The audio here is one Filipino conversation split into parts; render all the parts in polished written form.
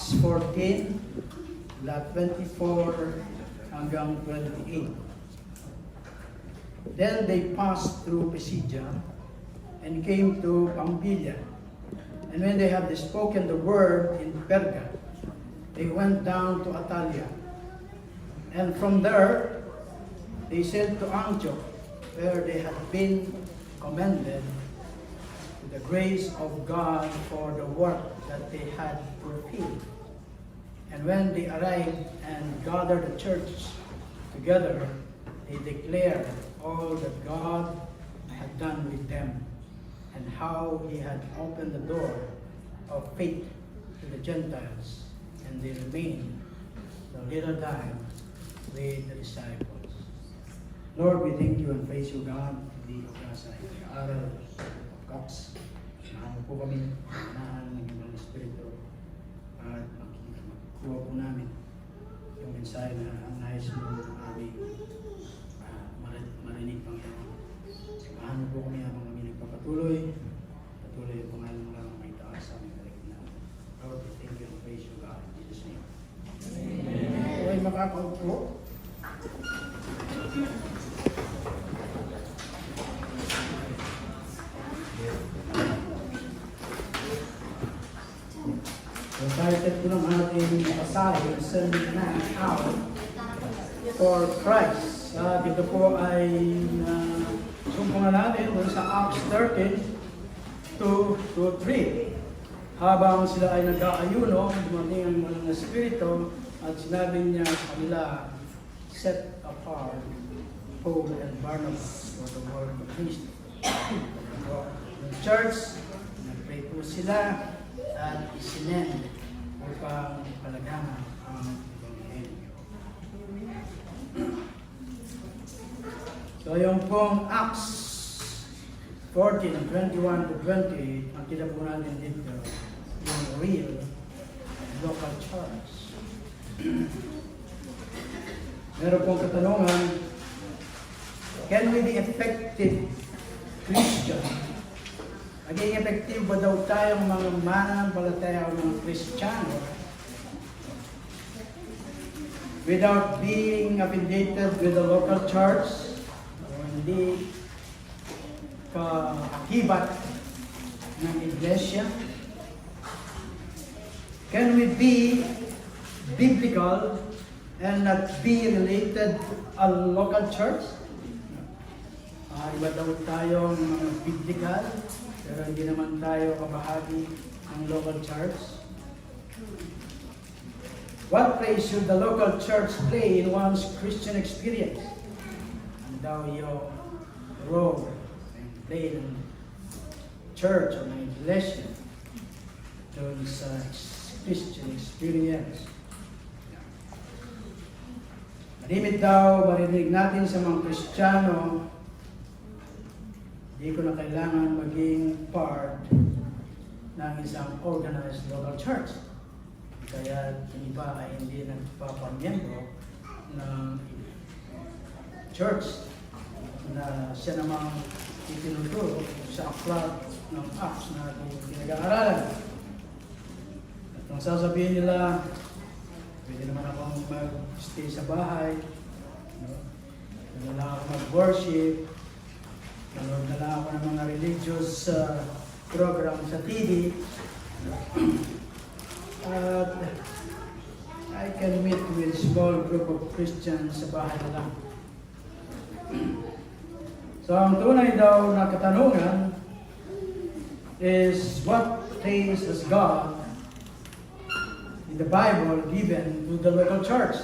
Acts 14, 24 hanggang 28. Then they passed through Pisidia and came to Pamphylia. And when they had spoken the word in Perga, they went down to Attalia. And from there, they sailed to Antioch, where they had been commended to the grace of God for the work that they had fulfilled. And when they arrived and gathered the church together, they declared all that God had done with them, and how he had opened the door of faith to the Gentiles, and they remained a little time with the disciples. Lord, we thank you and praise you, God, hindi ka sa aral Cox. Samahan po kami, samahan ng ibang Espiritu, at magkuha po namin yung mensahe na ang nais mo aming marinig, Panginoon. Samahan po kami habang kami nagpapatuloy. Patuloy yung pangalan mo lang may taas sa aming kaligtasan. Lord, we thank you and praise you, God, in Jesus' name. Amen. Okay, makakaupo. So, title ko ng ating pasahe, Sending Man Out for Christ. Dito po ay sumpungan natin doon sa Acts 13, 2-3. Habang sila ay nag-aayuno, dumating ang mga Espiritu at sinabi niya sa kanila, set apart Paul and Barnabas for the work of ministry. The church, nag-pray po sila at isinend upang palaganan ang Ebanghelyo. So yung pong Acts 14, 21-20, makita po natin dito yung real local church. Meron pong katanungan, can we be effective Christian? Maging effective ba daw tayong mga mananampalataya o mga Kristiyano without being affiliated with the local church o hindi kahibat ng iglesia? Can we be biblical and not be related to a local church? Iba daw tayong mga biblical, pero hindi naman tayo kabahagi ng local church. What place should the local church play in one's Christian experience? Ano daw yung role and play ng church o ng iglesia doon sa Christian experience? Malimit daw marinig natin sa mga Kristiyano, hindi ko na kailangan maging part ng isang organized local church. Kaya yung iba ay hindi nagpapamiyembro ng church na siya namang itinuturo sa aklat ng Acts na pinag-aaralan. At kung sasabihin nila, pwede naman akong mag-stay sa bahay, pwede lang ako mag-worship, nanood na lang ako ng mga religious program sa TV. At I can meet with small group of Christians sa bahay na lang. So ang tunay daw na katanungan is, what place has God in the Bible given to the local church?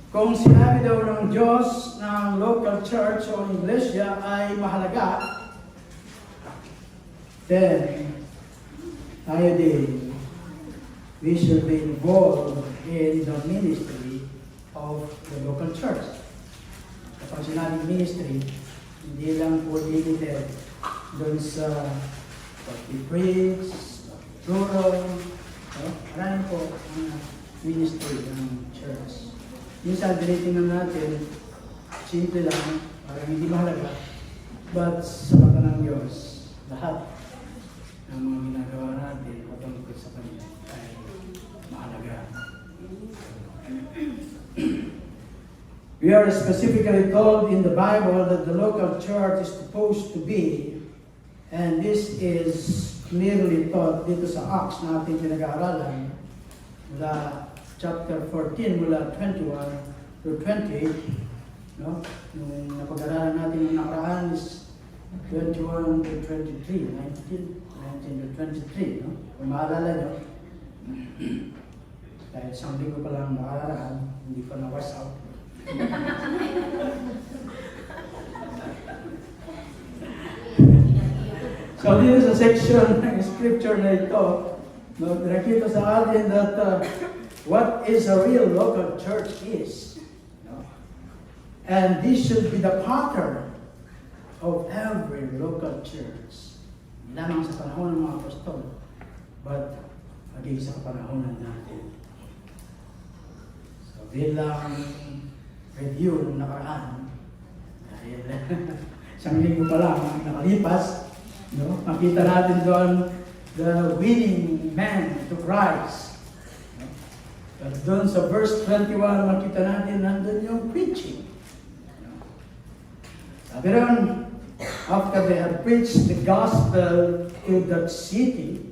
Kung sinabi daw ng Diyos ng local church o iglesia ay mahalaga, then tayo din, we should be involved in the ministry of the local church. Kapag sinabing ministry, hindi lang po limited doon sa pag-preach, pag-turo, marami po ang ministry ng church. Minsan, tinitingnan natin, simple lang, parang hindi mahalaga, but sa mata ng Diyos, lahat ng mga ginagawa natin patungkol sa Kanya ay mahalaga. We are specifically told in the Bible that the local church is supposed to be, and this is clearly taught dito sa Acts na ating pinag-aaralan, mula chapter 14, mula 21 to 28, no? Yung napag-aralan natin yung nakaraan is 21 to 23, 19 to 23, no? Kung maalala nyo, dahil isang linggo pa lang nakaraan, hindi pa na-wash out. So this is a section ng scripture na ito, no, nakita sa atin that what is a real local church is. No? And this should be the pattern of every local church. Hindi lamang sa panahon ng mga apostol, but maging sa panahonan natin. So bilang review nung nakaraan, dahil isang linggo pa lang ang nakalipas, no? Makita natin doon the winning man to Christ. No? But doon sa verse 21, makita natin nandun yung preaching. No? Sabi ron, after they had preached the gospel to that city,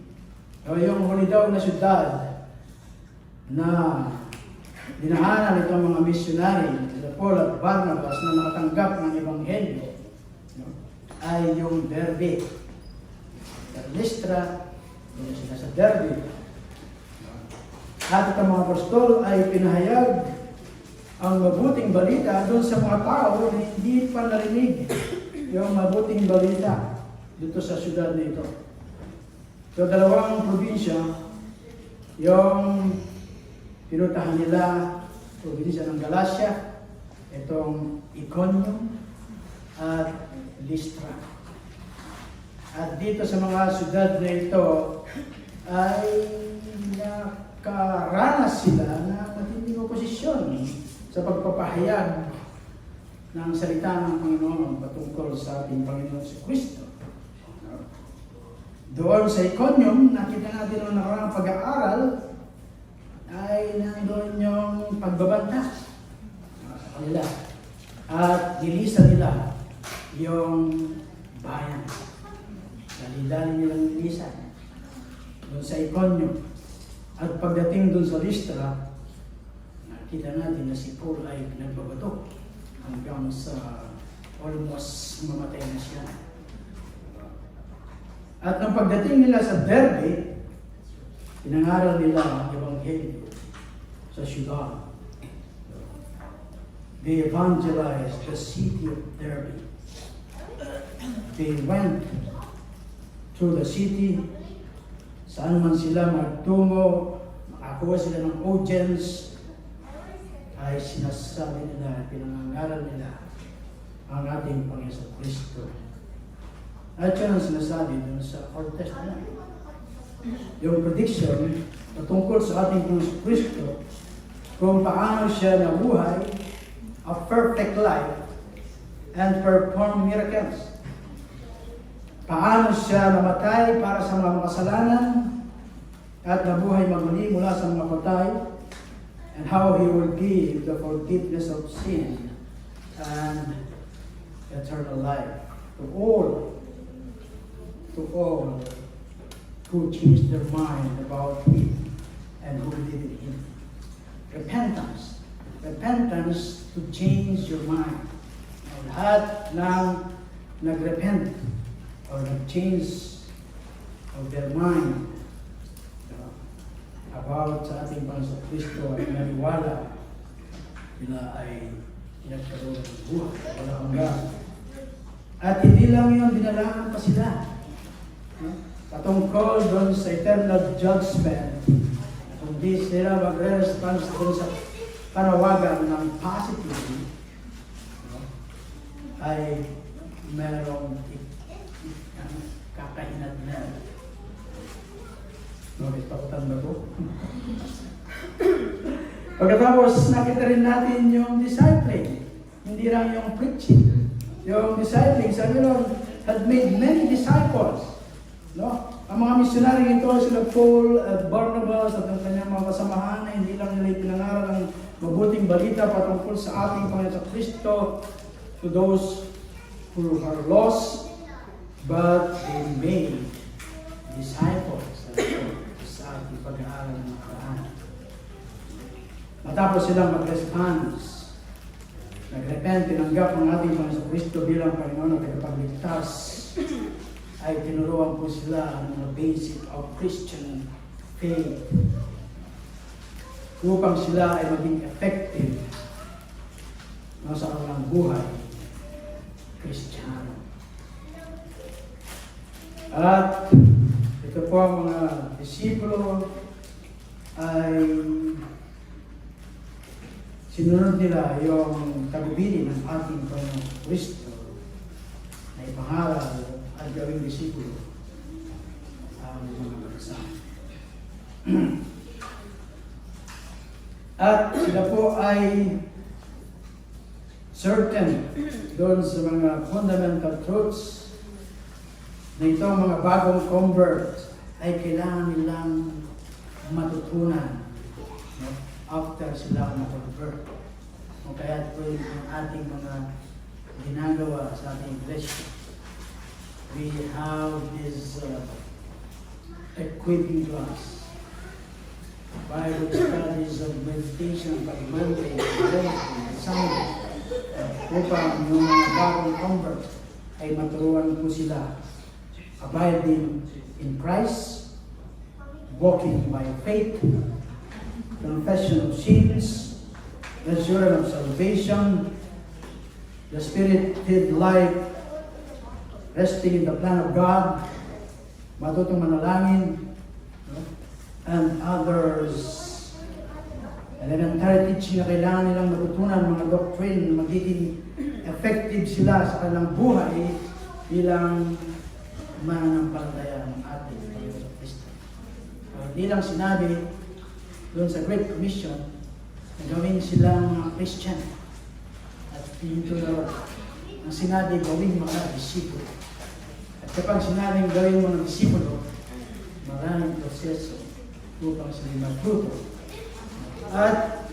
o yung huli daw na syudad na dinahanan itong mga missionary, sila Paul at Barnabas na nakatanggap ng Ebanghelyo, no, ay yung Derbe. Sa Lystra, yun sila sa Derbe. At ang mga apostol ay pinahayag ang mabuting balita doon sa mga tao na hindi pa narinig yung mabuting balita dito sa syudad na ito. So, dalawang probinsya, yung pinuntahan nila, probinsya ng Galacia, itong Iconium at Lystra. At dito sa mga syudad na ito, ay nakaranas sila na matinding oposisyon sa pagpapahayag ng salita ng Panginoon patungkol sa ating Panginoon si Kristo. Doon sa Iconium, nakita natin noong nakaraang pag-aaral, ay nandoon yung pagbabanta sa kanila. At nilisa nila yung bayan. Dali-dali nilang nilisa doon sa Iconium. At pagdating doon sa Lystra, nakita natin na si Paul ay pinagbabato hanggang sa almost mamatay na siya. At nang pagdating nila sa Derbe, pinangaral nila ang Ebanghelyo sa syudad. They evangelized the city of Derbe. They went to the city, saan man sila magtungo, makakuha sila ng audience, ay sinasabi nila, pinangaral nila ang ating Panginoon Kristo. At yan ang sinasabi dun sa Old Testament. Yung prediction na tungkol sa ating Panginoon Kristo, kung paano siya nabuhay, a perfect life, and perform miracles. Paano siya namatay para sa mga makasalanan, at nabuhay magmuli mula sa mga patay, and how He will give the forgiveness of sin and eternal life to all who change their mind about Him and who believe in Him. Repentance to change your mind. Lahat ng nagrepent or nag-change of their mind about sa ating Panginoon Kristo at naniwala, sila ay pinagkaroon ng buhay, wala hanggang. At hindi lang yun, binalaan pa sila. Patungkol doon sa eternal judgment, kundi sila magre-response doon sa panawagan ng positivity, ay merong kakahinat na. Bakit pakutan ba ko? Pagkatapos, nakita rin natin yung discipling. Hindi lang yung preaching. Yung discipling, sabi nun, had made many disciples. No? Ang mga misyonary ito, sila Paul at Barnabas at ang kanyang mga kasamahan na hindi lang nila ipinangaral ang mabuting balita patungkol sa ating Panginoon Kristo to those who are lost, but they made disciples sa ating pag-aaral ng Quran. Matapos silang mag-response, nag-repent, tinanggap ang ating Panginoon Kristo bilang Panginoon at tagapagligtas, ay tinuruan po sila ng mga basic of Christian faith upang sila ay maging effective sa kanilang buhay Kristiyano. At ito po ang mga disipulo ay sinunod nila yung tagubilin ng ating Panginoong Kristo na ipangaral at gawing disipulo ang mga kasama. At sila po ay certain doon sa mga fundamental truths na itong mga bagong convert ay kailangan nilang matutunan after sila na-convert. O kaya po yung ating mga ginagawa sa ating iglesia. We have this equipping class, Bible studies of meditation, pag Monday, Wednesday, Sunday, upang yung mga bagong convert ay maturuan po sila abiding in Christ, walking by faith, confession of sins, assurance of salvation, the Spirit-filled life, resting in the plan of God, matutong manalangin, and others. Elementary teaching na kailangan nilang matutunan, mga doctrine, magiging effective sila sa kanilang buhay bilang mananampalataya ng ating Panginoon Kristo. Hindi lang sinabi doon sa Great Commission na gawin silang mga Christian at dito na ang sinabi gawin mga disipulo. At kapag sinabing gawin mga disipulo, maraming proseso upang sila matuto. At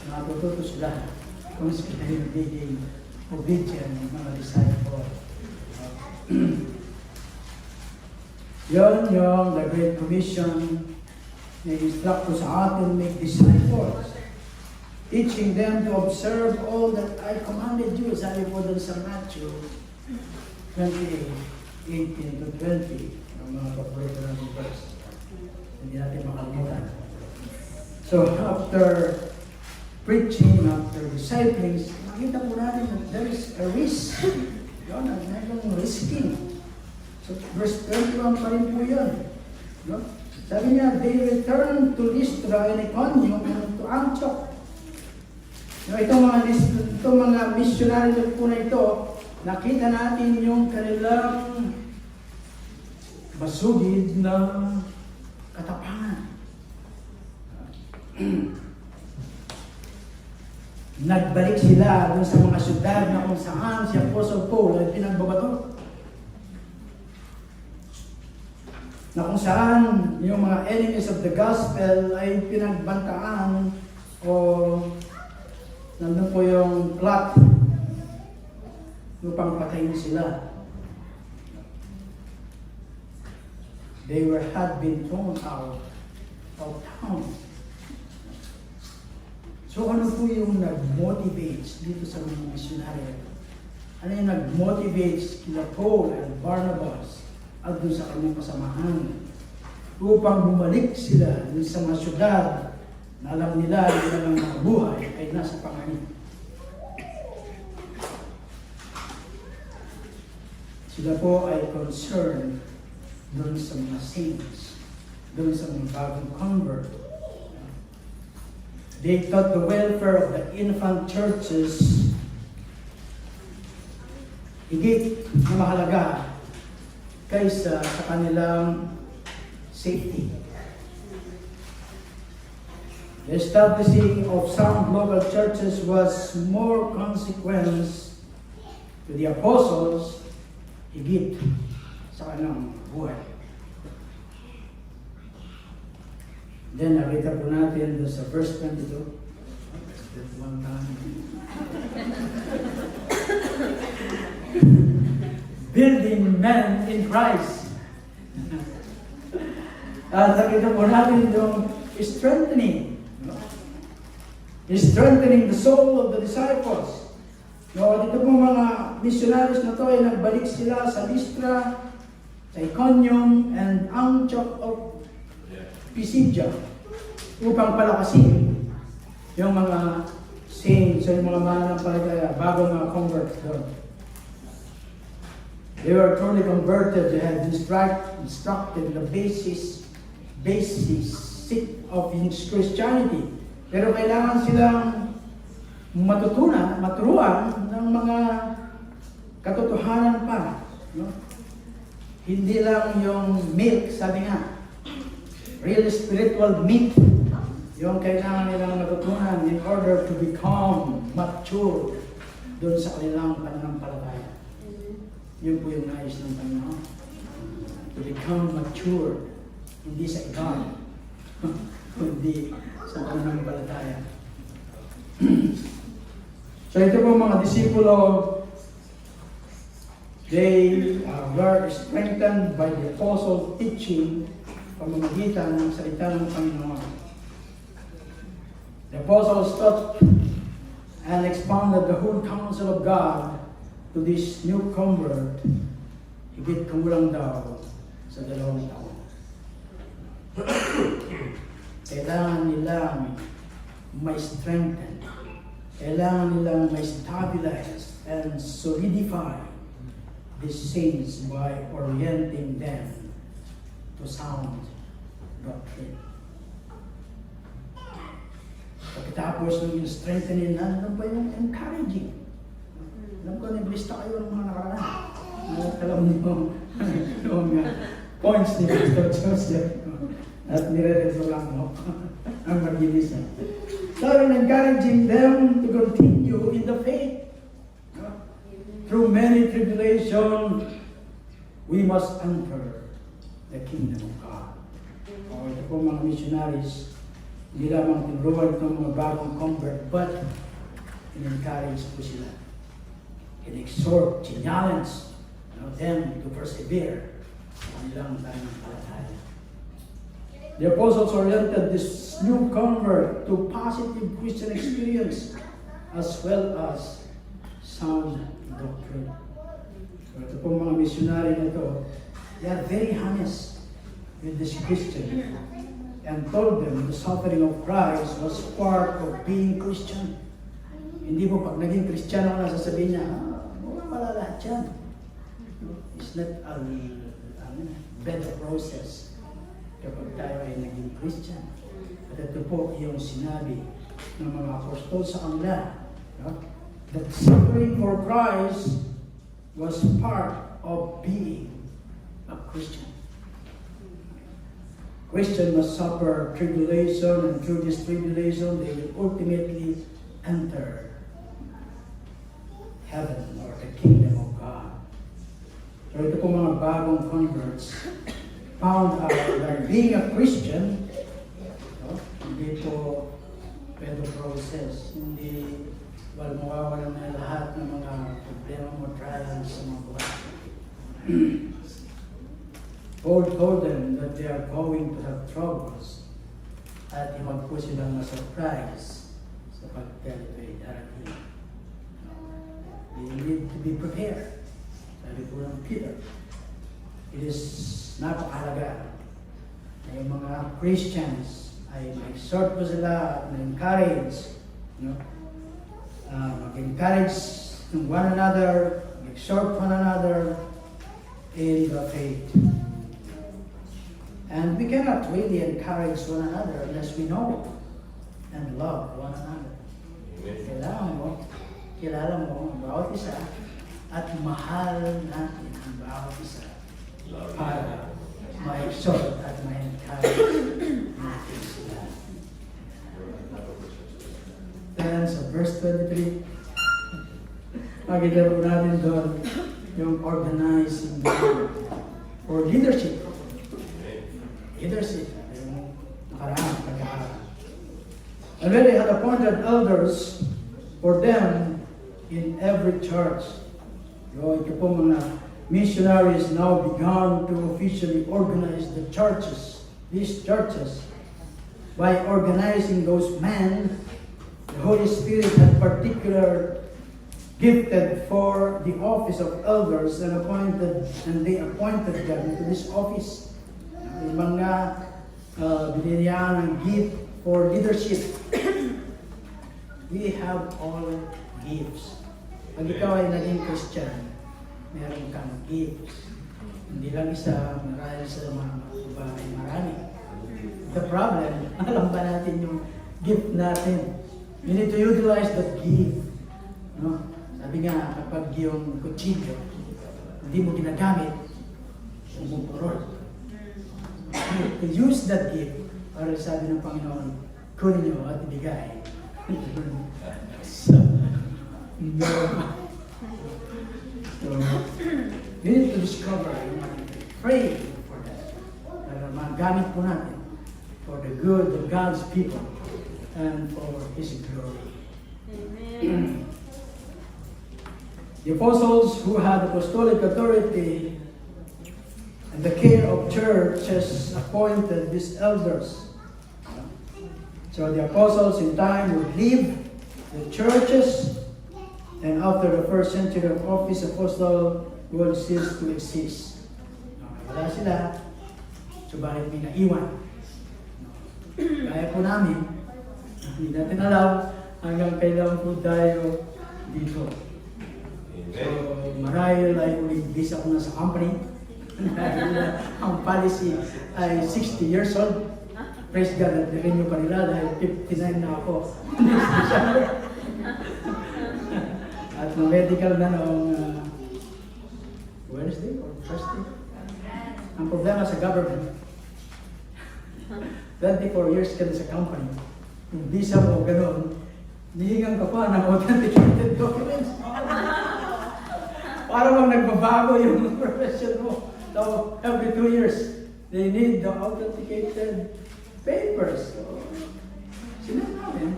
matututo sila kung sila yung magiging obedient ng mga disciple. Yon yung the Great Commission na instruct ko sa atin make disciples, teaching them to observe all that I commanded you. Sabi po doon sa Matthew 28:18 to 20, ang mga paborito natin verse. Hindi natin makalimutan. So after preaching, after discipling, makita po natin that there is a risk. Yun, mayroong risking. So verse 21 pa rin po yun. No? Sabi niya, they returned to Lystra and Iconium and to Antioch. No, itong mga missionary po na ito, nakita natin yung kanilang masugid na katapangan. Nagbalik sila dun sa mga syudad na kung saan si Apostle Paul ay pinagbabato. Na kung saan yung mga enemies of the gospel ay pinagbantaan o nandun po yung plot upang patayin sila. They had been thrown out of town. So ano po yung nag-motivate dito sa mga missionary? Ano yung nag-motivate kila Paul and Barnabas at doon sa kanyang kasamahan upang bumalik sila doon sa mga syudad na alam nila ang mga buhay ay nasa panganib. Sila po ay concerned doon sa mga saints, doon sa mga bagong convert. They thought the welfare of the infant churches higit na mahalaga kaysa sa kanilang safety. The establishing of some global churches was more consequence to the apostles higit sa kanyang buhay. Then, nakita po natin doon sa verse 22. That's one time. Building men in Christ. At nakita po natin yung strengthening. Strengthening the soul of the disciples. No, dito po mga missionaries na to ay nagbalik sila sa Lystra, sa Iconium, and Antioch of Pisidia upang palakasin yung mga saints, yung mga mananampalataya, bago mga converts doon. They were truly converted. They had instructed the basis of Christianity. Pero kailangan silang maturuan ng mga katotohanan pa. No? Hindi lang yung milk, sabi nga. Real spiritual meat. Yung kailangan nilang matutunan in order to become mature doon sa kanilang pananampalataya. Yun po yung nais ng Panginoon. To become mature. Hindi sa ikaw. Kundi sa pananampalataya. So ito po mga disipulo, they were strengthened by the apostle teaching pamamagitan ng salita ng Panginoon. The apostles taught and expounded the whole counsel of God to this new convert. Higit kumulang daw sa 2 taon. Kailangan nilang may strengthen. Kailangan nilang may stabilize and solidify these saints by orienting them to sound doctrine. Pagkatapos ng strengthening, ano ba yung encouraging? Alam ko, naglista kayo ng mga nakaraan. Alam niyo yung points ni Pastor Joseph. At nire-reso lang mo ang magilis. So, encouraging them to continue in the faith. Through many tribulations, we must enter the kingdom of God. O ito po mga missionaries, hindi lamang tinuruan itong mga bagong convert, but in-encourage po sila. In-exhort, challenge them to persevere sa kanilang pananampalataya. The apostles oriented this new convert to positive Christian experience as well as sound doctrine. So ito po mga missionary na ito, they are very honest with this Christian and told them the suffering of Christ was part of being Christian. Hindi po pag naging Kristiyano na sasabihin niya, wala lahat yan. It's not a better process kapag tayo ay naging Christian. At ito po yung sinabi ng mga apostol sa kanila, that suffering for Christ was part of being a Christian. Christian must suffer tribulation, and through this tribulation they will ultimately enter heaven or the kingdom of God. So ito po mga bagong converts found out that being a Christian, hindi po pwede process, hindi mawawala na lahat ng mga problema mo, trials sa mga buhay. Paul told them that they are going to have troubles at huwag po silang na-surprise sapagkat ito ay darating. They need to be prepared. Sabi po ng Peter, it is napakahalaga na yung mga Christians ay mag-exhort po sila at mag-encourage, mag-encourage one another, mag-exhort one another in the faith. And we cannot really encourage one another unless we know and love one another. Kailangan mo, kilala mo ang bawat isa at mahal natin ang bawat isa para ma-exhort at ma-encourage natin sila. Then sa verse 23, makita po natin doon yung organizing for leadership. Leadership. Yung nakaraan, pagkakaraan. And when they had appointed elders for them in every church. Ito po mga missionaries now began to officially organize the churches, these churches. By organizing those men, the Holy Spirit had particular gifted for the office of elders and they appointed them to this office. Yung mga binigyan ng gift for leadership. We have all gifts. Pag ikaw ay naging Christian, meron kang gifts. Hindi lang isa, marahil sa mga iba ay marami. The problem, alam ba natin yung gift natin? We need to utilize that gift. No? Sabi nga, kapag yung kutsilyo, hindi mo ginagamit, umupurol. To use that gift, para sabi ng Panginoon, kunin nyo at ibigay. So, we need to discover, pray for that. Para magamit po natin for the good of God's people and for His glory. Amen. The apostles who had apostolic authority and the care of churches appointed these elders. So the apostles in time would leave the churches, and after the first century of office, apostle would cease to exist. Wala sila, subalit may naiwan. Kaya po namin, hindi natin alam hanggang kailan po tayo dito. So, marahil ay ulit-bis ako na sa company. Ang policy ay 60 years old. Praise God, at renew pa nila dahil 59 na ako. At medical na noong Wednesday or Thursday. Ang problema sa government, 24 years ka na sa company. Yung visa mo gano'n, nihingan ka pa ng authenticated documents. Para bang nagbabago yung profession mo. So, every 2 years, they need the authenticated papers. So, sinat namin.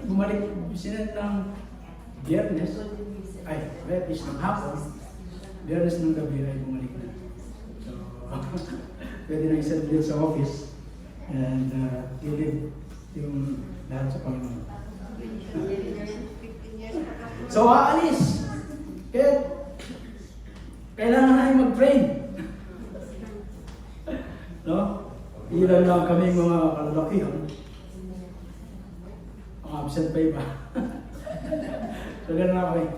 Bumalik, sinat ng Biyernes, Biyernes ng hapon, Biyernes ng gabi ay bumalik na. So, pwede na isend din sa office and ilib yung lahat sa Panginoon. So, aalis. Kaya, kailangan natin mag-train. No? Ilan lang kami mga kalalakihan. Mga absent pa iba. So, gano'n na kami.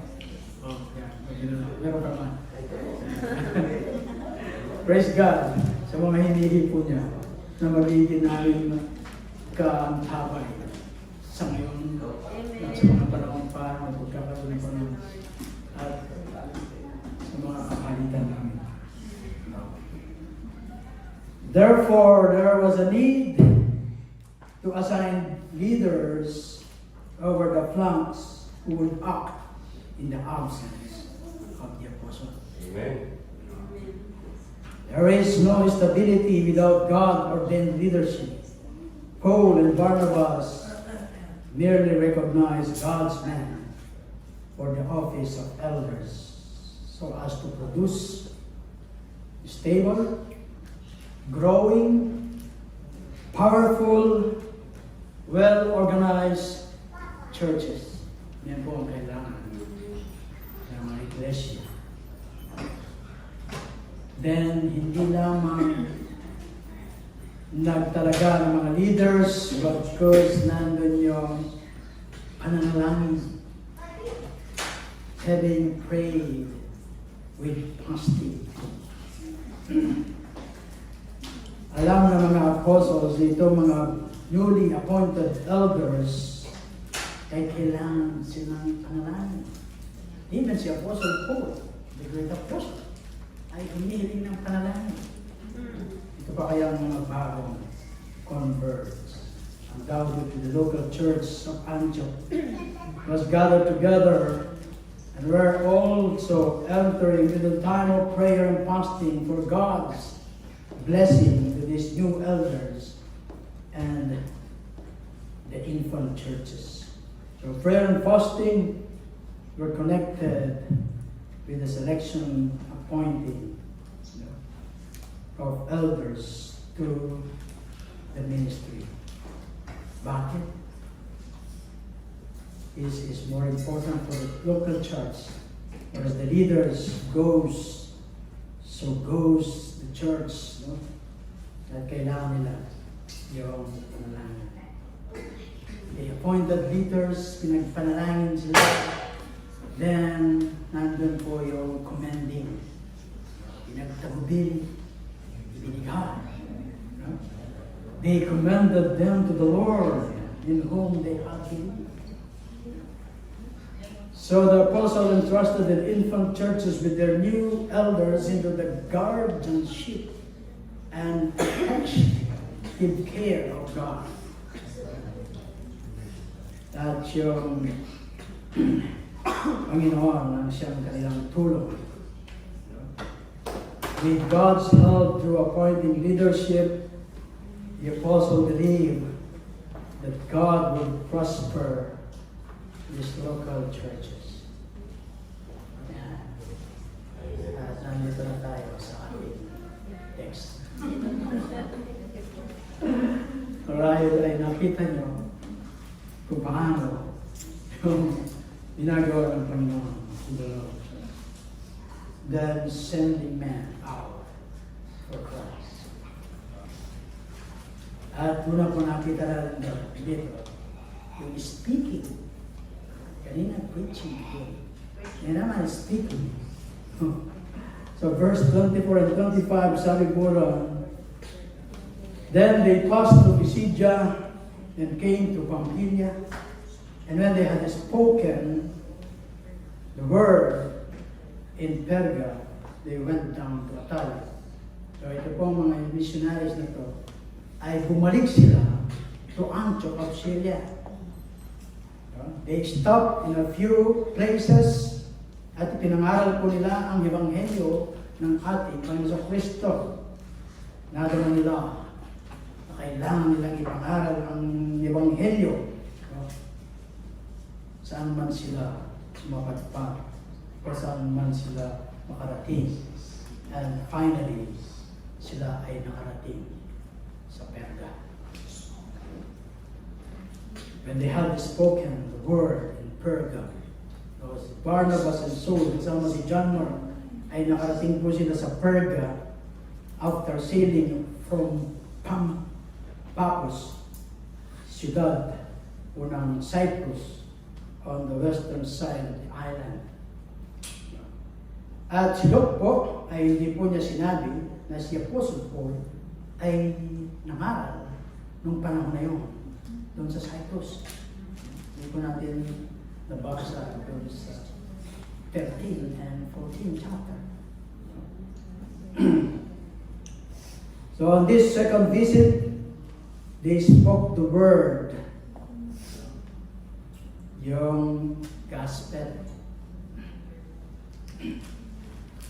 Oh, yeah. Meron ka man. Praise God sa mga hinili po niya na magiging namin kaantabay sa ngayon at sa mga panahon pa na pagkakaroon ng Panginoon at sa mga kapalitan namin. Therefore, there was a need to assign leaders over the flanks who would act in the absence of the apostle. Amen. There is no stability without God-ordained leadership. Paul and Barnabas merely recognized God's man for the office of elders so as to produce stable, growing, powerful, well-organized churches. Yan po ang kailangan ng mga iglesia. Then, hindi lamang nagtalaga ng mga leaders because nandun yung pananalangin, having prayed with fasting. Alam ng mga apostles, ito mga newly appointed elders, ay kailangan silang panalangin. Even si Apostle Paul, the great apostle, ay humihiling ng panalangin. Ito pa kaya ang mga bagong converts. Ang tawag to the local church of Antioch was gathered together And we're also entering into the time of prayer and fasting for God's blessing to these new elders and the infant churches. So prayer and fasting were connected with the selection, appointing of elders to the ministry. Bakit? This is more important for the local church. Whereas the leaders goes, so goes the church. No? At kailangan nila yung panalangin. They appointed leaders, pinagpanalangin sila. Then, nandun po yung commending. Pinagtagubil, ibinigay. No? They commended them to the Lord, in whom they had believed. So the apostle entrusted the infant churches with their new elders into the guardianship and protective care of God. At yung Panginoon ang siyang kanilang tulong. With God's help through appointing leadership, the apostle believed that God would prosper these local churches. Yan. At nandito na tayo sa ating text. Alright, ay nakita nyo kung paano yung ginagawa ng Panginoon. Then sending men out for Christ. At muna po nakita natin dito, yung speaking. Kanina preaching ko. Yan naman speaking. So verse 24 and 25, sabi po ron, then they passed to Pisidia and came to Pamphylia. And when they had spoken the word in Perga, they went down to Attalia. So ito po mga missionaries na to, ay bumalik sila to Antioch of Syria. They stopped in a few places at pinangaral po nila ang Ebanghelyo ng ating Panginoon Kristo. Nadaman nila na kailangan nilang ipangaral ang Ebanghelyo saan man sila sumapadpad o saan man sila makarating. And finally, sila ay nakarating sa Perga. When they had spoken the word in Perga, those Barnabas and Saul, kasama si John Mark, ay nakarating po sila sa Perga after sailing from Paphos, siyudad o ng Cyprus on the western side of the island. At si Luke po ay hindi po niya sinabi na si Apostle Paul ay nangaral nung panahon na yun doon sa Cyprus. Hindi po natin nabasa doon sa 13 and 14 chapter. So on this second visit, they spoke the word, yung gospel.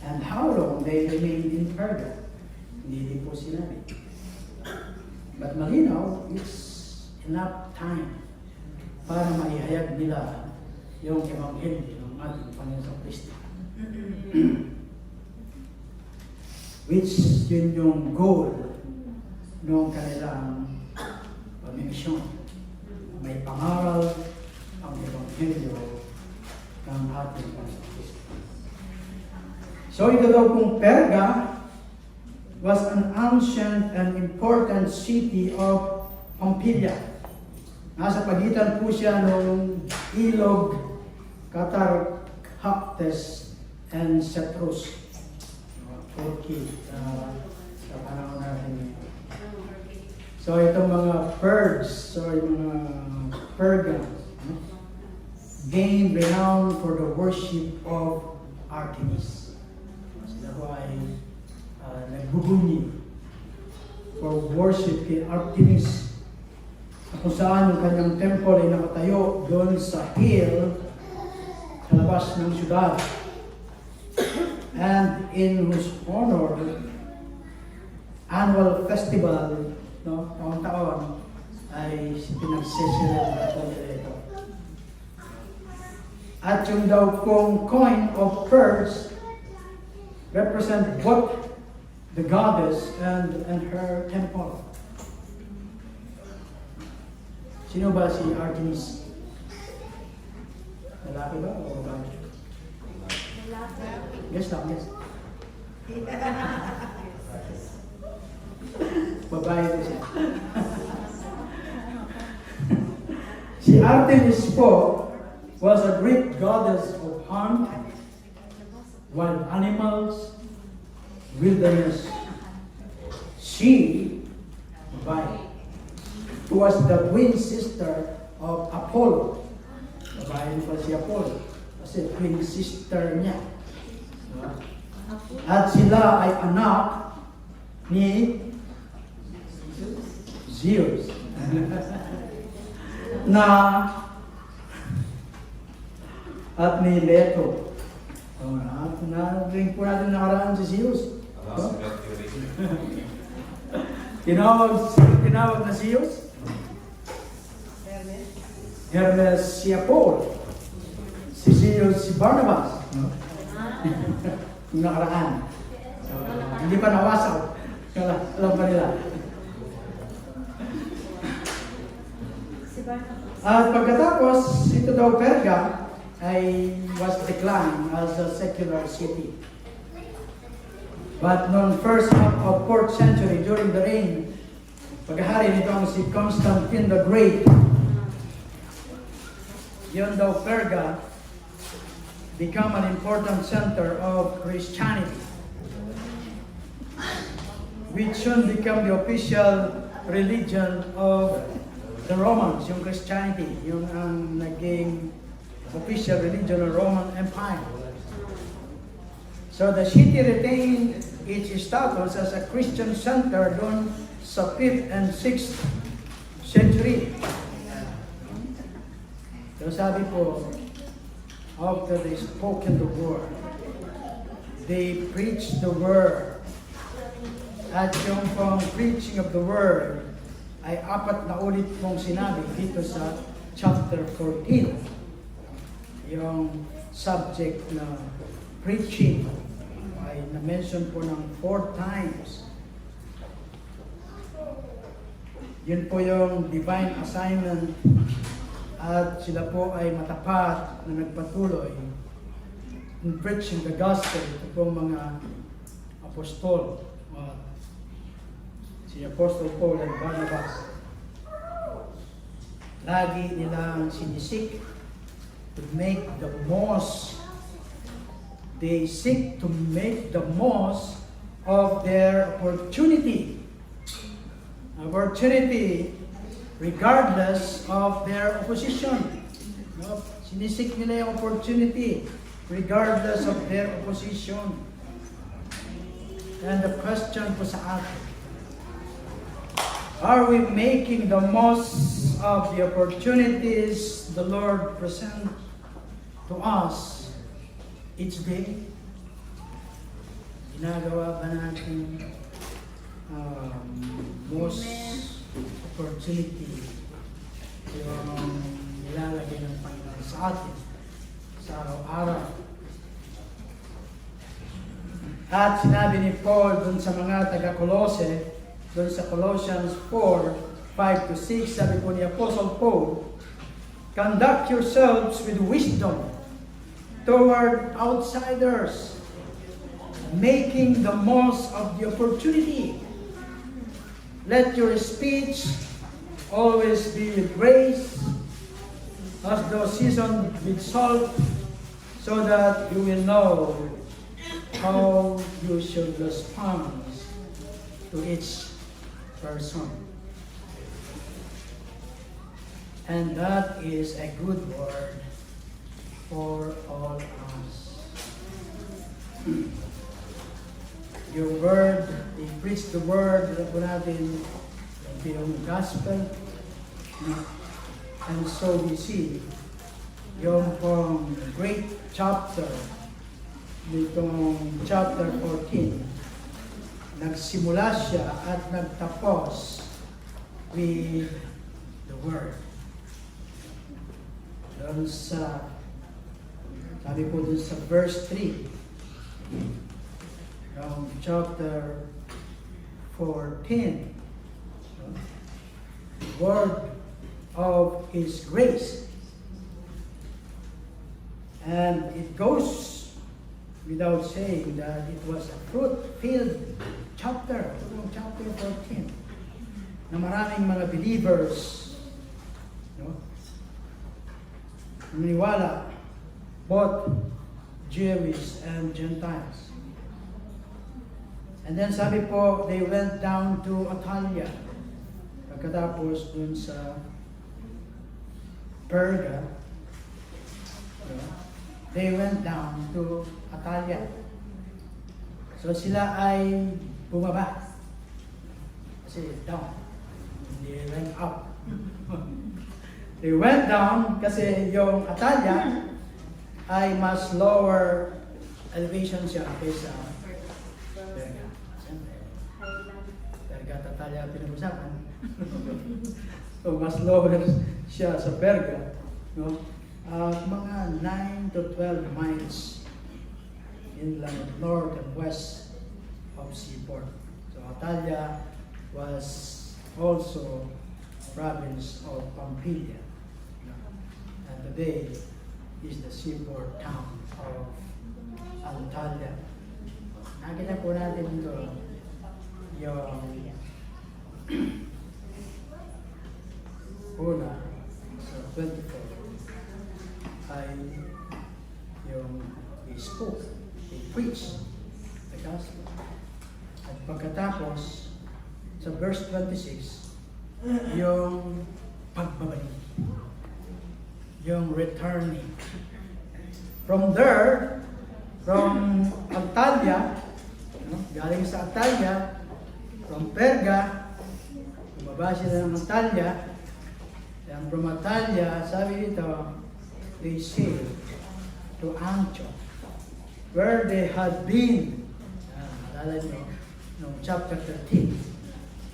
And how long they remained in Perga? Hindi po sinabi. But malinaw, it's enough time para maihayag nila yung Ebanghelyo ng ating Panginoon Kristo. Which yun yung goal ng kanilang pamisyon. May pangaral ang Ebanghelyo ng ating Panginoon Kristo. So ito daw kung Perga was an ancient and important city of Pamphylia. Nasa pagitan po siya ng ilog, Cataractes, and Cyprus. Turkey, sa panahon natin. So itong mga Pergs, so yung mga Pergams, gained renown for the worship of Artemis. Sila po ay nagbubunyi for worship kay Artemis. Kung saan yung kanyang temple ay nakatayo doon sa hill sa labas ng syudad. And in whose honor, annual festival, no, taon-taon, ay pinagse-celebrate ito. At yung daw pong coin of pearls represent both the goddess and her temple. Sino ba si Artemis? Lalaki ba o babae? Yes lang, yes. Babae ko siya. Si Artemis po was a Greek goddess of hunt, wild animals, wilderness. She, babae, was the twin sister of Apollo. Babae pa si Apollo. Kasi twin sister niya. At sila ay anak ni Zeus. At ni Leto. Narinig po natin nakaraan si Zeus. Tinawag na Zeus? Hermes si Apollo. Si Zeus si Barnabas. Yung nakaraan. Hindi pa nawasaw. Alam pa nila. At pagkatapos, ito daw Perga ay was declined as a secular city. But noong first half of 4th century, during the reign, paghahari nito ang si Constantine the Great, yun daw Perga become an important center of Christianity, which soon become the official religion of the Romans, yung Christianity, yung ang naging official religion of Roman Empire. So the city retained its status as a Christian center doon sa 5th and 6th century. So sabi po, after they spoken the word, they preached the word. At yung pong preaching of the word ay 4 na ulit pong sinabi dito sa chapter 14. Yung subject na preaching ay na-mention po ng 4 times. Yun po yung divine assignment at sila po ay matapat na nagpatuloy in preaching the gospel. Ito po mga apostol. Si Apostle Paul and Barnabas. Lagi nilang sinisik to make the most. They seek to make the most of their opportunity. Opportunity regardless of their opposition. No? Sinisik nila yung opportunity regardless of their opposition. And the question po sa atin, are we making the most of the opportunities the Lord presents to us each day? Ginagawa ba natin most opportunity yung nilalagay ng Panginoon sa atin sa araw-araw? At sinabi ni Paul dun sa mga taga-Colose, dun sa Colossians 4:5-6, sabi po ni Apostle Paul, conduct yourselves with wisdom toward outsiders, making the most of the opportunity. Let your speech always be with grace, as though seasoned with salt, so that you will know how you should respond to each person. And that is a good word for all us. Your word, we preach the word, alam po natin yung gospel, and so we see yung pong great chapter, nitong chapter 14, nagsimula siya at nagtapos with the Word. Doon sa, sabi po doon sa verse 3, from chapter 14, the word of His grace. And it goes without saying that it was a fruit-filled chapter, chapter 14, na maraming mga believers, no, naniniwala, both Jewish and Gentiles. And then sabi po, they went down to Atalia. Pagkatapos dun sa Perga, they went down to Atalia. So sila ay bumaba. Kasi down. They went up. They went down kasi yung Atalia ay mas lower elevation siya kaysa Perga. Perga at Atalia pinag-usapan. So mas lower siya sa Perga. No? Mga 9 to 12 miles inland, north and west of seaport. So Atalia was also province of Pamphylia. And today is the seaport town of Antalya. Nakita po natin ito yung una sa 24 ay yung they spoke, they preached the gospel. At pagkatapos sa verse 26, yung pagbabalik, yung returning. From there, from Antalya, galing sa Antalya, from Perga, bumaba sila ng Antalya, and from Antalya, sabi dito, they sailed to Antioch, where they had been, alala nyo, no, chapter 13,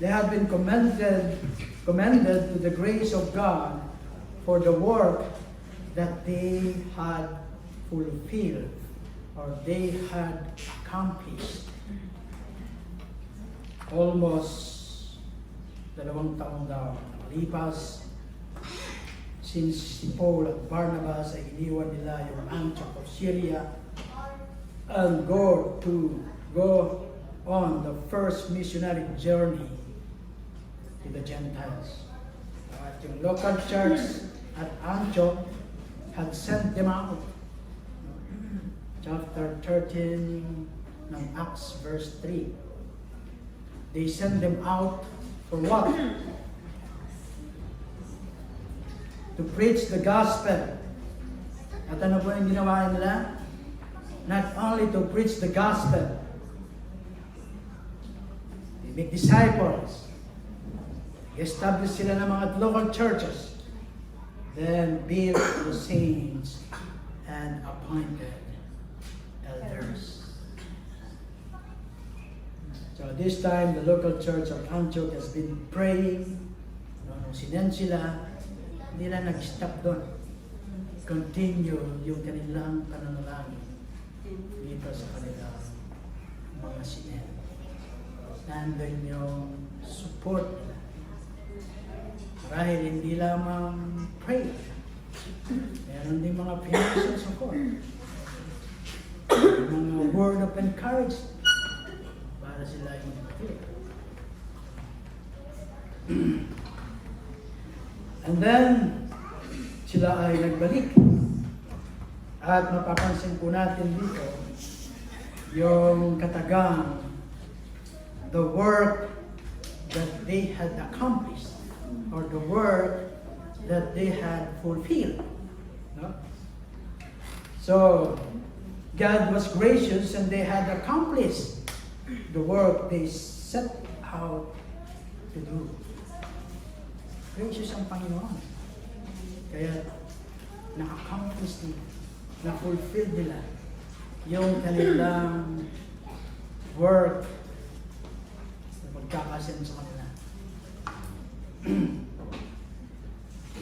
they had been commended to the grace of God for the work that they had fulfilled or they had accomplished. Almost 2 taon daw lipas since si Paul at Barnabas ay iniwan nila yung Antioch of Syria and go on the first missionary journey to the Gentiles. At yung local church at Antioch had sent them out. Chapter 13 ng Acts verse 3. They sent them out for what? To preach the gospel. At ano po yung ginawa nila? Not only to preach the gospel, they make disciples. Establish sila ng mga local churches. Then build the saints and appointed elders. So this time, the local church of Antioch has been praying. Nung sinend sila, hindi lang nag-stop doon. Continue yung kanilang pananalangin dito sa kanilang mga sinend. Nandun yung support nila. Marahil hindi lamang pray. Meron din mga financial support. Mga word of encouragement para sila yung pray. And then, sila ay nagbalik. At mapapansin po natin dito, yung katagang, the work that they had accomplished, or the work that they had fulfilled. No? So, God was gracious and they had accomplished the work they set out to do. Gracious ang Panginoon. Kaya na-accomplish nila, na-fulfill nila yung kanilang work na magkakasin sa kanila.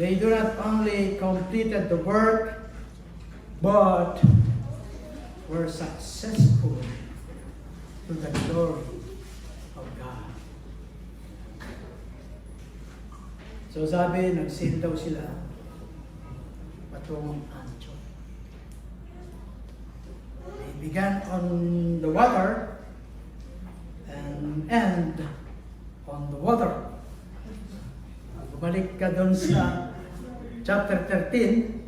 They do not only completed the work, but were successful to the glory of God. So sabi, nag-sail daw sila patungong Antioch. They began on the water and end on the water. Bumalik ka doon sa chapter 13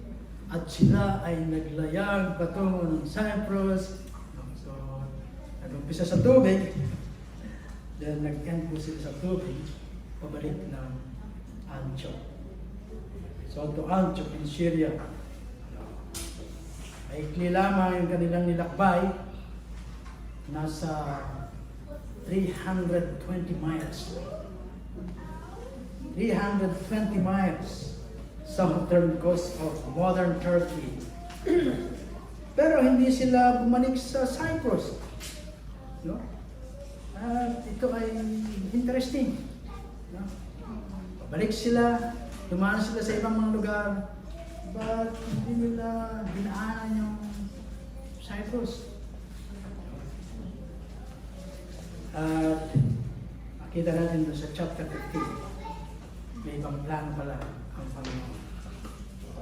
at sila ay naglayag patungo ng Cyprus. So, nag-umpisa sa tubig, then nag-end po sila sa tubig, pabalik ng Antioch. So, to Antioch in Syria. Maikli lamang yung kanilang nilakbay, nasa 320 miles. 320 miles southern coast of modern Turkey. Pero hindi sila bumalik sa Cyprus. No? At ito ay interesting. No? Pabalik sila, dumaan sila sa ibang mga lugar, but hindi nila dinaanan yung Cyprus. At makita natin doon sa chapter 15. May ibang plano pala ang Panginoon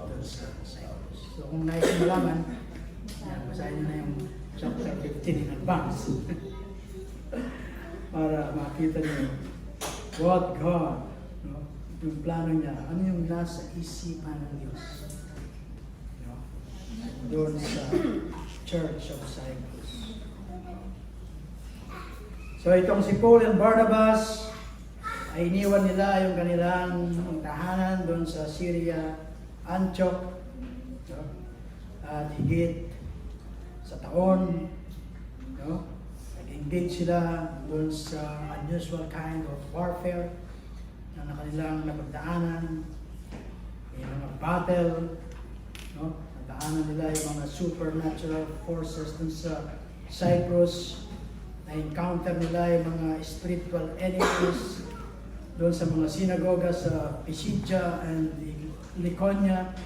doon sa Cyprus. So kung nais mo malaman, basahin nyo na yung chapter 15 in advance para makita nyo what God, no, yung plano niya, ano yung nasa isipan ng Diyos, no, doon sa Church of Cyprus. So itong si Paul and Barnabas, ay iniwan nila yung kanilang tahanan doon sa Syria, Antioch, no? At higit sa taon, no? Nag-engage sila doon sa unusual kind of warfare na kanilang napagdaanan, may mga battle, no? Nadaanan nila yung mga supernatural forces doon sa Cyprus, na-encounter nila yung mga spiritual enemies doon sa mga sinagoga sa Pisidia and Lycaonia.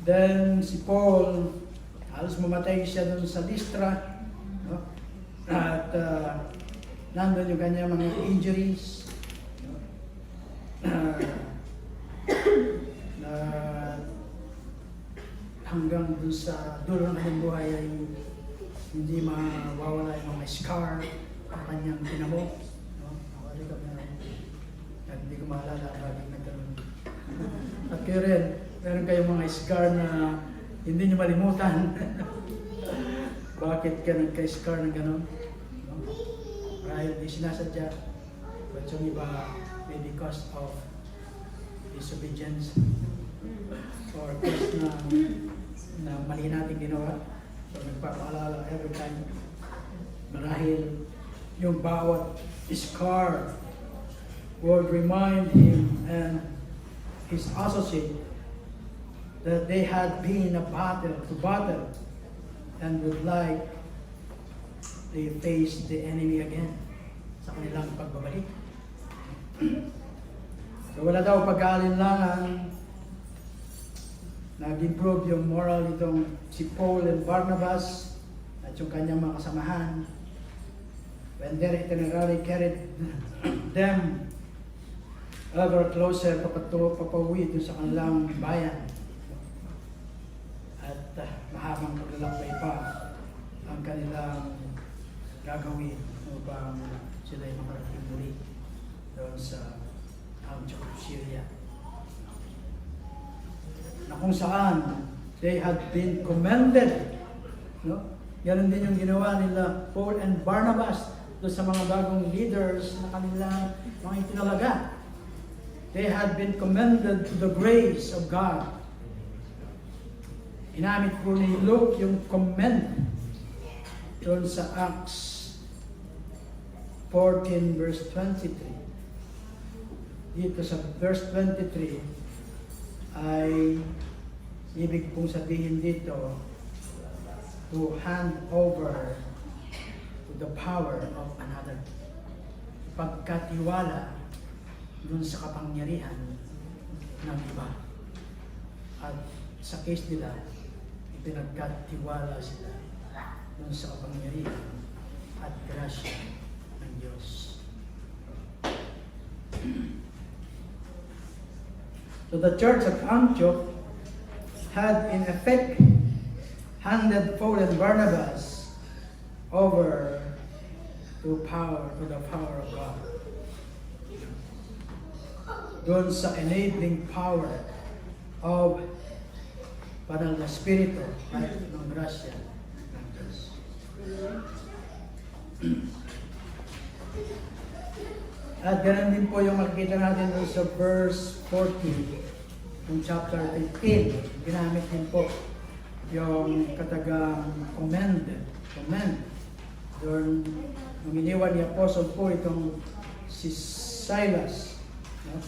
Then si Paul, halos mamatay siya doon sa Lystra, no? At nandun yung kanyang mga injuries, no? Na hanggang doon sa dulo ng kanyang buhay ay hindi mawawala yung mga scar ang kanyang tinamo. Hindi ko maalala bakit nagkaroon. At kayo rin, meron kayong mga scar na hindi nyo malimutan. Bakit ka nagka-scar ng gano'n? No? Dahil di sinasadya. But yung iba, may because of disobedience or because na mali natin ginawa. So nagpapaalala every time. Marahil yung bawat scar would remind him and his associate that they had been a battle and would like they face the enemy again sa kanilang pagbabalik. So wala daw pag-aalinlangan, nag-improve yung moral nitong si Paul and Barnabas at yung kanyang mga kasamahan when their itinerary carried them ever closer papauwi dun sa kanilang bayan. At mahabang paglalakbay pa ang kanilang gagawin upang sila ay makarating muli doon sa Antioch, Syria. Na kung saan they had been commended. No? Ganun din yung ginawa nila Paul and Barnabas doon sa mga bagong leaders na kanilang mga itinalaga. They had been commended to the grace of God. Inamit po ni Luke yung commend doon sa Acts 14 verse 23. Dito sa verse 23 ay Ibig pong sabihin dito, to hand over to the power of another. Pagkatiwala dun sa kapangyarihan ng iba. At sa case nila, ipinagkatiwala sila dun sa kapangyarihan at grasya ng Diyos. So the church of Antioch had in effect handed Paul and Barnabas over to the power of God. Doon sa enabling power of Banal na Espiritu at ng grasya ng Diyos. At ganun din po yung makikita natin sa verse 40 ng chapter 15. Ginamit din po yung katagang commend. Doon, nung iniwan ni Apostle po itong si Silas. No?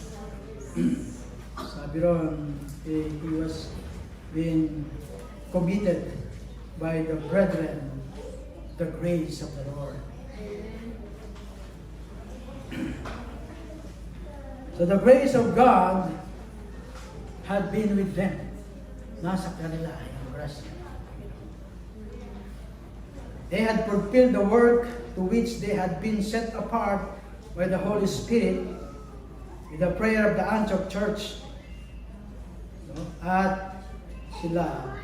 Sabi ron, he was being committed by the brethren, the grace of the Lord. So the grace of God had been with them. Nasa kanila ay ang grasya. They had fulfilled the work to which they had been set apart by the Holy Spirit with the prayer of the Antioch Church. At sila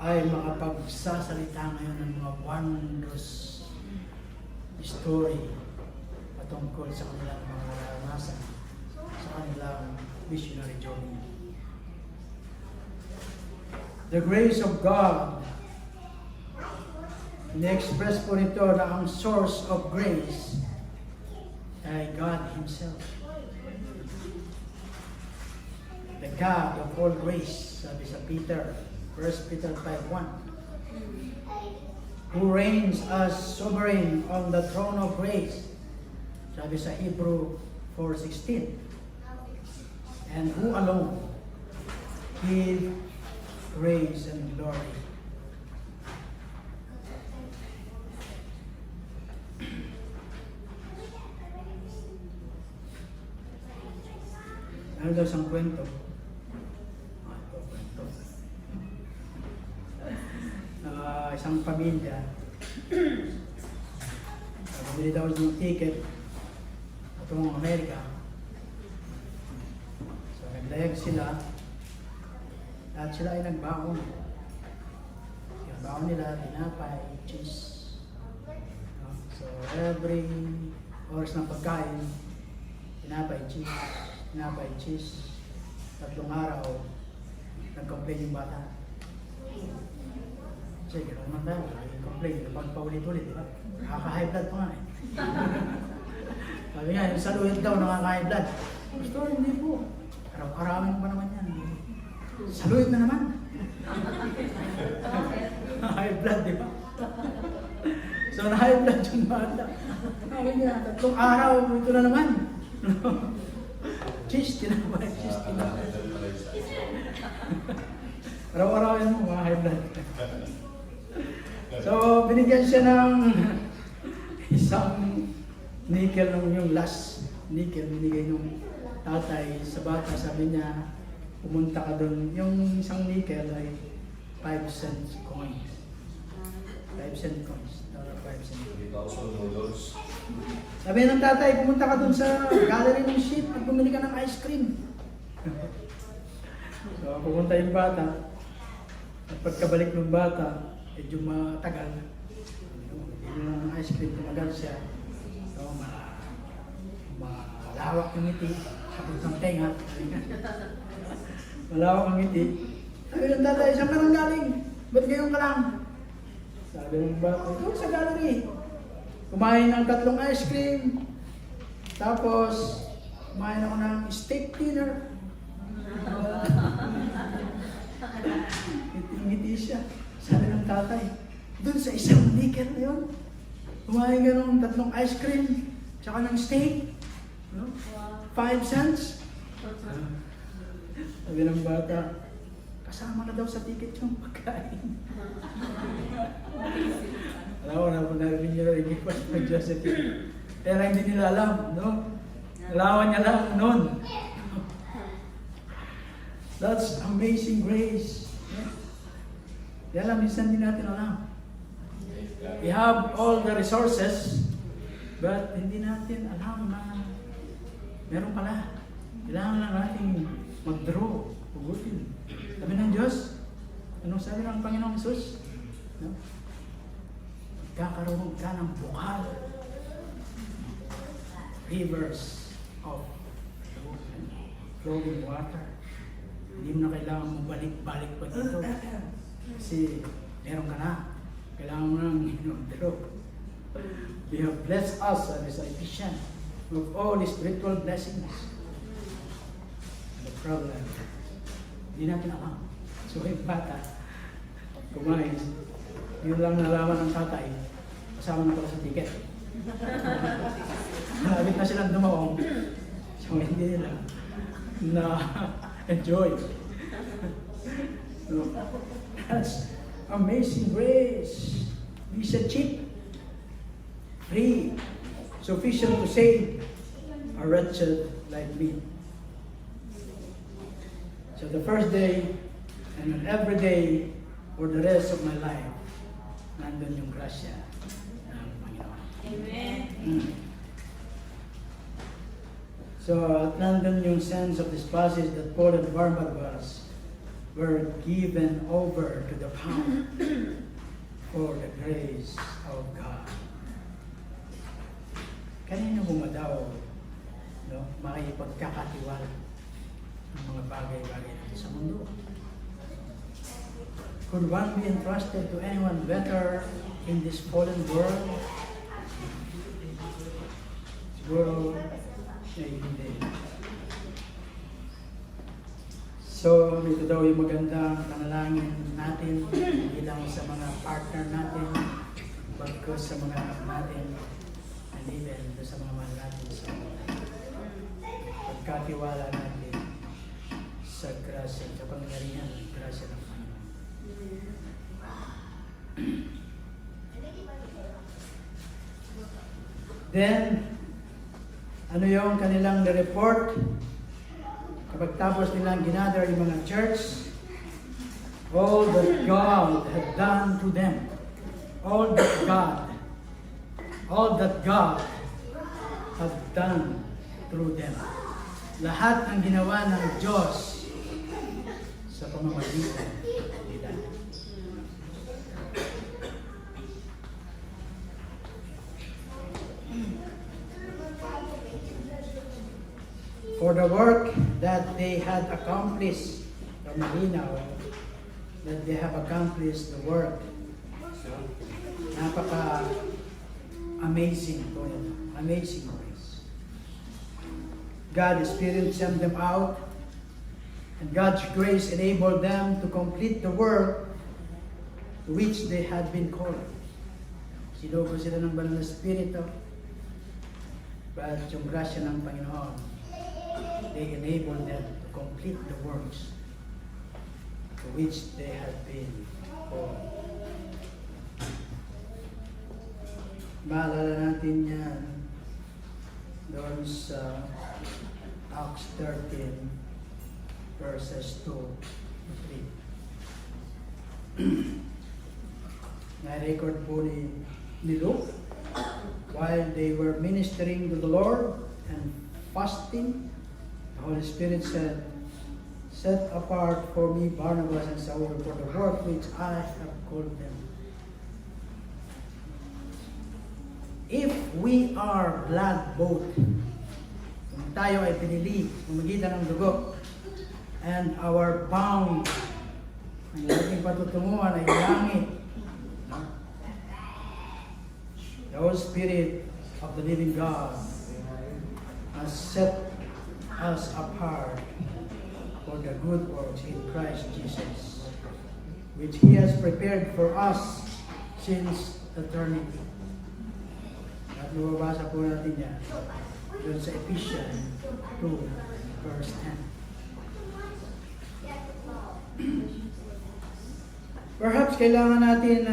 ay makapagsasalita ngayon ng mga wondrous story patungkol sa kanilang mga naranasan sa kanilang missionary journey. The grace of God, in-express po nito na ang source of grace ay God Himself. The God of all grace, sabi sa Peter, 1 Peter 5:1, who reigns as sovereign on the throne of grace, sabi sa Hebrew 4:16, and who alone give grace and glory. Ano daw isang kwento? Isang pamilya, bumili daw ng ticket patungong Amerika. So naglayag sila at sila ay nagbaon. Yung baon nila, tinapay, cheese. So every oras ng pagkain, tinapay, cheese. Tatlong araw, nag-complain yung bata. Sige, naman tayo, nag-complain, pagpaulit-ulit, di ba? Nakaka-high blood pa nga eh. Sabi nga, yung saluhin daw nakaka-high blood. Pastor, hindi po. Araw-arawin pa naman yan. Saluhin na naman. High blood, di ba? So, na-high blood yung bata. Sabi niya, 3 araw, ito na naman. Cheese, tinapay. Araw-araw yan mo, mga high blood. So, binigyan siya ng isang nickel nung yung last nickel binigay nung tatay sa bata. Sabi niya, pumunta ka doon. Yung isang nickel ay 5 cents coins. 5 cent coins. 5 cent. Sabi ng tatay, pumunta ka doon sa gallery ng ship at bumili ka ng ice cream. So, pumunta yung bata. At pagkabalik ng bata, medyo matagal. Hindi ng ice cream, tumagal siya. So, malawak yung ngiti. Kapag ng tenga. Malawak ang ngiti. Sabi ng tatay, saan ka nang galing? Ba't ngayon ka lang? Sabi ng bata, ito sa gallery. Kumain ng 3 ice cream. Tapos, kumain ako ng steak dinner. Ngiti siya. Sabi ng tatay, doon sa isang nickel na yun, kumain ka ng 3 ice cream, tsaka ng steak, no? 5 cents. Sabi ng bata, kasama na daw sa ticket yung pagkain. Alam ko na po narinig niyo rin yung Pastor Joseph. Pero hindi nila alam, no? Alawan niya lang noon. That's amazing grace. Kaya lang, minsan din natin alam. We have all the resources, but hindi natin alam na meron pala. Kailangan lang natin mag-draw, pugutin. Sabi ng Diyos, anong sabi ng Panginoong Jesus? No? Magkakaroon ka ng bukal. Rivers of flowing water. Hindi mo na kailangan mo balik-balik pa dito. Kasi meron ka na. Kailangan mo nang draw. We have blessed us as a Christian with all the spiritual blessings. The problem, hindi natin alam. So yung bata, kumain, yun lang nalaman ng tatay, kasama na pala sa ticket. Malapit na silang dumaong, so hindi nila na-enjoy. So, that's amazing grace. It's a cheap, free, sufficient to save a wretched like me. So the first day, and on every day, for the rest of my life, nandun yung grasya ng Panginoon. Amen. So, at nandun yung sense of this passage that Paul and Barnabas were given over to the power for the grace of God. Kanino bumadaw, no, makikipagkakatiwala ng mga bagay-bagay natin sa mundo? Could one be entrusted to anyone better in this fallen world? Siguro, hindi. So, ito daw yung magandang panalangin natin, hindi lang sa mga partner natin, bagkus sa mga anak natin, and even sa mga mahal natin sa pagkatiwala natin sa grasya, sa pangyarihan ng grasya ng Panginoon. Then, ano yung kanilang report? Kapag tapos nilang ginather yung mga church, all that God had done to them, all that God had done through them. Lahat ng ginawa ng Diyos sa pamamagitan nila. For the work that they had accomplished, malinaw that they have accomplished the work. Napaka-amazing po ito. Amazing grace. God Spirit sent them out, and God's grace enabled them to complete the work to which they had been called. Sinuko sila ng Banal na Espiritu, but yung grasya ng Panginoon, they enabled them to complete the works to which they had been called. Maalala natin yan doon sa Acts 13 verses 2 to 3. Na-record po ni Luke while they were ministering to the Lord and fasting. The Holy Spirit said, "Set apart for me Barnabas and Saul for the work which I have called them." If we are blood bought, kung tayo ay pinili, pamagitan ng dugo, and our bound, ang ating patutunguhan ay langit, the Holy Spirit of the living God has set us apart for the good works in Christ Jesus, which He has prepared for us since eternity. At mababasa po natin yan doon sa Ephesians 2 verse 10. Perhaps kailangan natin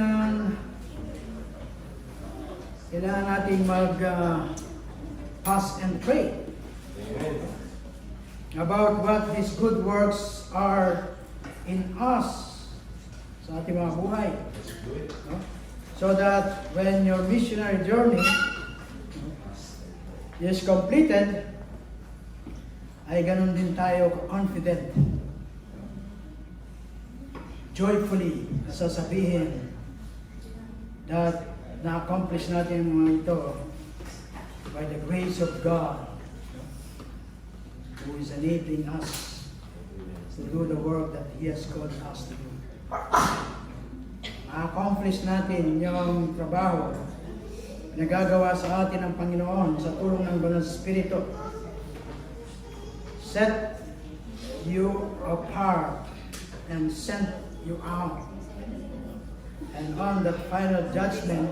pass and pray about what these good works are in us sa ating mga buhay. No? So that when your missionary journey is completed, ay ganun din tayo confident, joyfully sasabihin that na-accomplish natin yung mga ito by the grace of God who is enabling us to do the work that He has called us to do. Na-accomplish natin yung trabaho na gagawa sa atin ng Panginoon sa tulong ng Banal Espiritu. Set you apart and sent you out. And on that final judgment,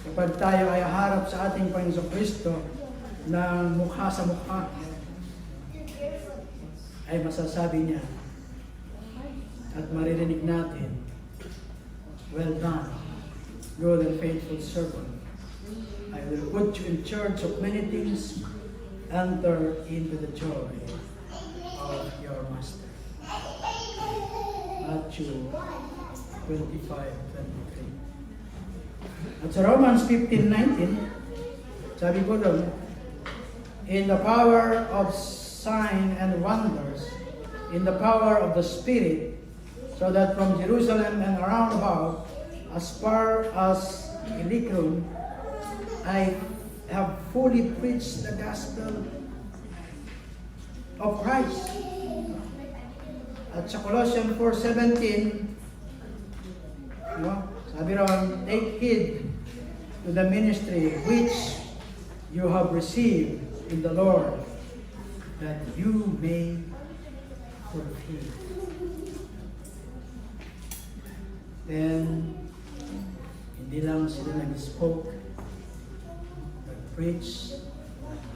kapag tayo ay harap sa ating Panginoon Kristo ng mukha sa mukha, ay masasabi niya at maririnig natin, "Well done, good and faithful servant. I will put you in charge of many things. Enter into the joy of your master." Matthew 25:23. At sa Romans 15:19, sabi ko doon, in the power of sign and wonders, in the power of the Spirit, so that from Jerusalem and around about, as far as Illyricum, I have fully preached the gospel of Christ. At sa Colossians 4:17, sabi ron, take heed to the ministry which you have received in the Lord, that you may fulfill. Then, hindi lang sila nag-spoke, nag-preach,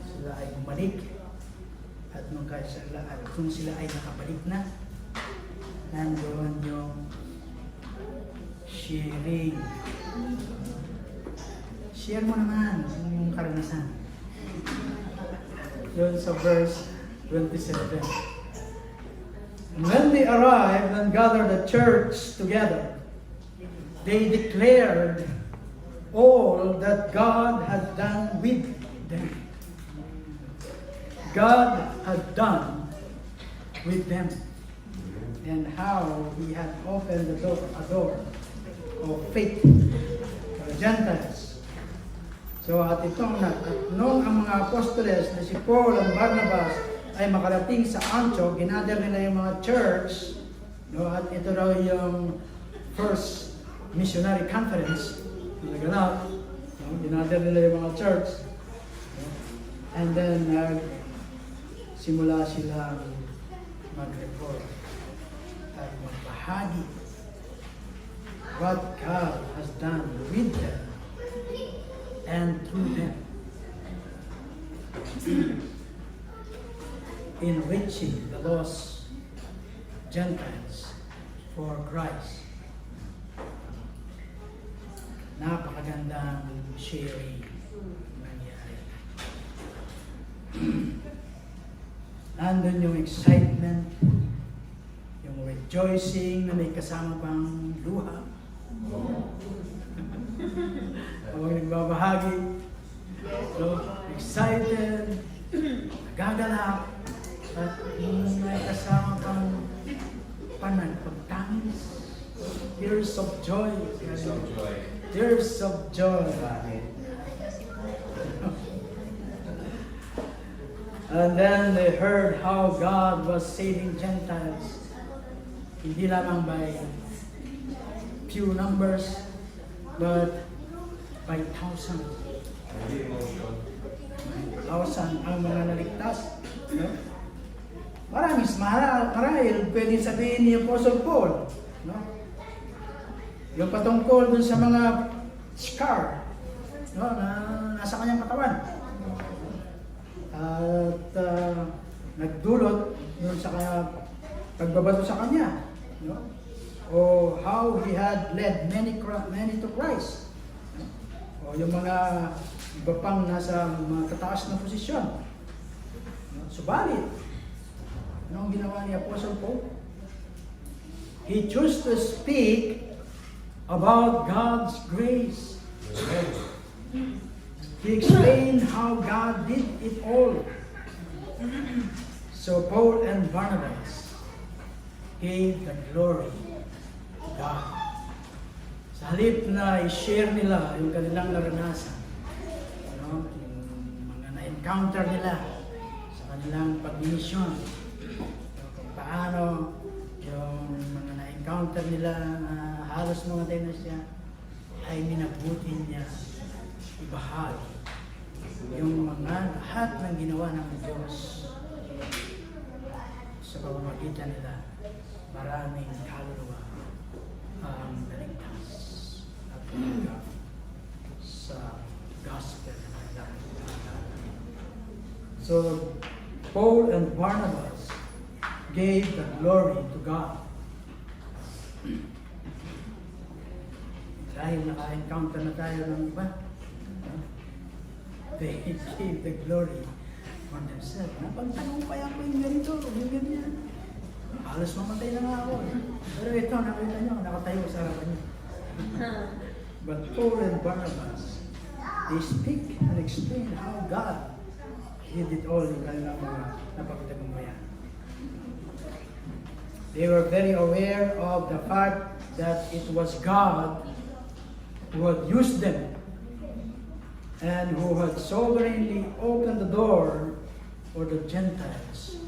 sila ay bumalik, at kung sila ay nakabalik na, nandoon yung sharing. Share mo naman yung karanasan. Yun sa verse 27. And when they arrived and gathered the church together, they declared all that God had done with them. God had done with them, and how He had opened a door of faith to the Gentiles. So at nung ang mga apostoles na si Paul at Barnabas ay makarating sa Antioch, ginather nila yung mga church, no, at ito raw yung first missionary conference na naganap, no, ginather nila yung mga church, no, and then simula silang mag-report at magbahagi what God has done with them and through them, enriching the lost Gentiles for Christ. Napakagandang sharing nangyari. Nandun yung excitement, yung rejoicing na may kasama pang luha. Habang nagbabahagi, so, excited, nagagalak, at may kasama pang pagtangis, tears of joy. Tears of joy. And then they heard how God was saving Gentiles, hindi lamang by few numbers, but by thousands. Ang mga naligtas. No? Marahil pwedeng sabihin ni Apostle Paul, no? Yung patungkol dun sa mga scar, no, na nasa kanyang katawan. At nagdulot dun sa pagbabato sa kanya, no? o how he had led many to Christ. O yung mga iba pang nasa mga tataas na posisyon. Subalit, anong ginawa ni Apostle Paul? He chose to speak about God's grace. He explained how God did it all. So Paul and Barnabas gave the glory to God. Sa halip na i-share nila yung kanilang naranasan, yung mga na-encounter nila sa kanilang pag-mission, kung paano yung mga na-encounter nila na halos mamatay na siya, ay minabuti niya ibahagi yung mga lahat ng ginawa ng Diyos sa pamamagitan nila. Maraming kaluluwa ang naligtas at naligtas sa gospel na naligtas. So, Paul and Barnabas gave the glory to God. Dahil naka-encounter na tayo ng iba, they gave the glory for themselves. Napagtanong pa yan ko yung ganito, yung ganyan. Halos mamatay na nga ako. Pero ito, nakita nyo, nakatayo sa harapan nyo. But Paul and Barnabas, they speak and explain how God did it all in kanilang mga napagtagumpayan. They were very aware of the fact that it was God who had used them and who had sovereignly opened the door for the Gentiles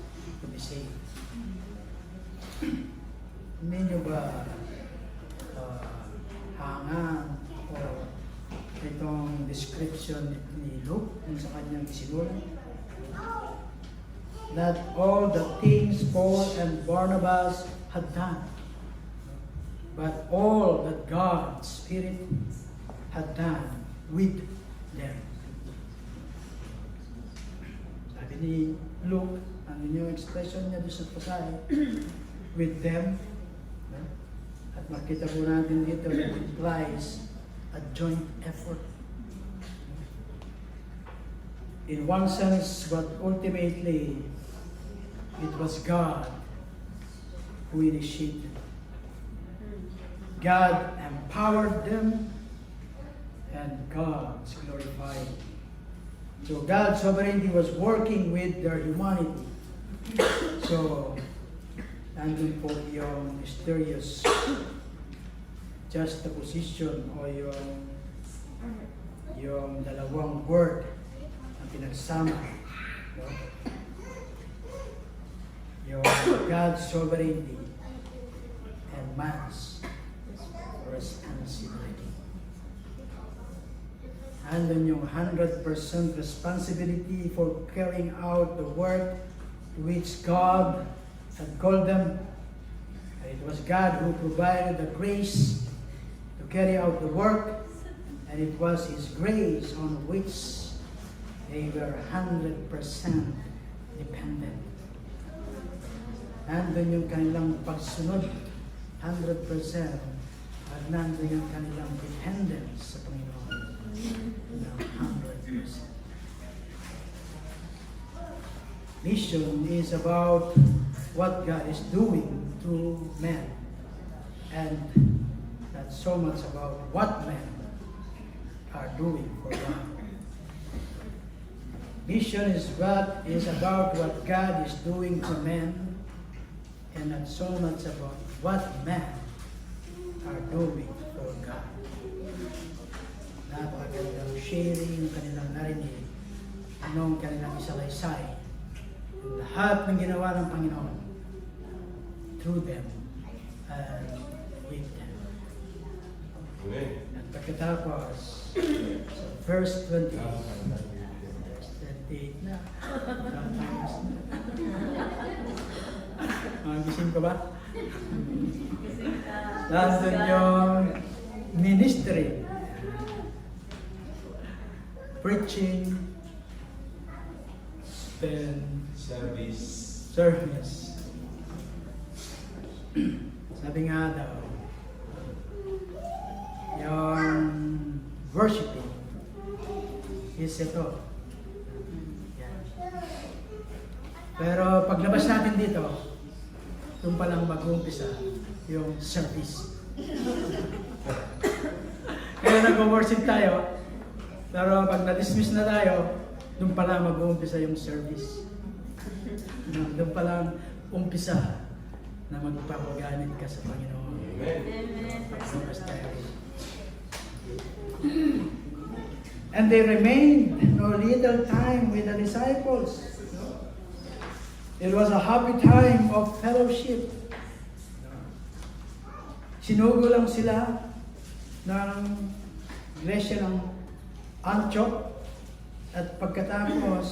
to be saved. Hindi nyo ba hangan o itong description ni Luke sa kanyang isinulat? That all the things Paul and Barnabas had done, but all that God's Spirit had done with them. Sabi ni Luke, ano yung expression niya doon sa pasahe? With them. At makita po natin dito that implies a joint effort. In one sense, but ultimately, it was God who initiated. God empowered them, and God's glorified. So God's sovereignty was working with their humanity. So, nandun po yung mysterious juxtaposition o yung dalawang word na pinagsama. No? Yung God's sovereignty and man's responsibility. Andun yung 100% responsibility for carrying out the work to which God had called them. It was God who provided the grace to carry out the work, and it was His grace on which they were 100% dependent. Nandun yung kanilang pagsunod, 100%, at nandun yung kanilang dependence sa Panginoon. 100%. Mission is about what God is doing to men, and not so much about what men are doing for God. Mission is about what God is doing to men, and not so much about what men are doing for God. Napakagandang sharing yung kanilang narinig, anong kanilang isalaysay, lahat ng ginawa ng Panginoon through them and with them. Amen. At pagkatapos, sa verse 20, verse 28 na, gising ka ba? Nandun yung ministry, preaching, then Service. service. Sabi nga daw, yung worshiping is ito. Yan. Pero paglabas natin dito, doon pa lang mag-uumpisa yung service. Kaya nag-worship tayo, pero pag na-dismiss na tayo, doon pa lang mag-uumpisa yung service. Doon pa lang umpisa na magpapagamit ka sa Panginoon. Amen. Paglumas tayo. And they remained no little time with the disciples. It was a happy time of fellowship. Sinugo lang sila ng iglesia ng Antioch at pagkatapos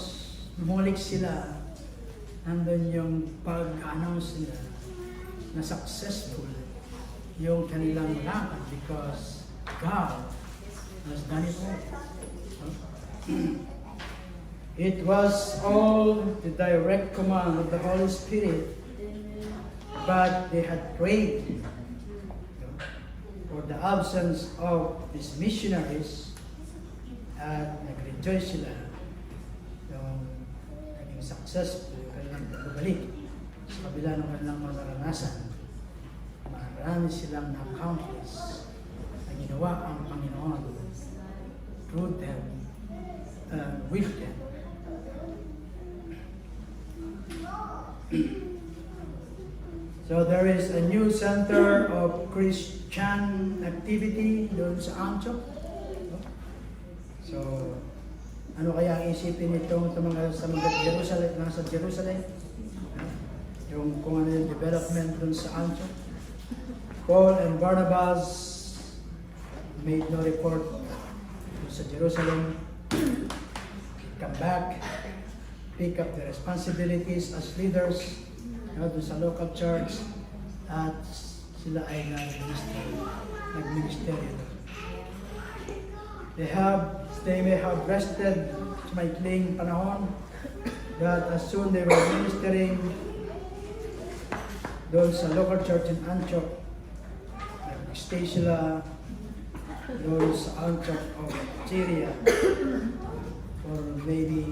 bumalik sila, nandun yung pag-announce nila na successful yung kanilang lakad because God has done it all. It was all the direct command of the Holy Spirit, but they had prayed for the absence of these missionaries at nag-rejoice sila yung naging successful yung kanilang pagbabalik sa kabila ng kanilang maranasan. Marami silang na-accomplish na ginawa ang Panginoon through them, with them. So there is a new center of Christian activity doon sa Antioch. So, ano kaya ang isipin nitong mga sa mga Jerusalem, nasa Jerusalem? Yung kung ano yung development doon sa Antioch. Paul and Barnabas made no report sa Jerusalem. Come back, pick up the responsibilities as leaders doon sa local church at sila ay nag-ministeryo. They may have rested sa maikling panahon that as soon they were ministering doon sa local church in Antioch, nag-stay sila doon sa Antioch of Syria for maybe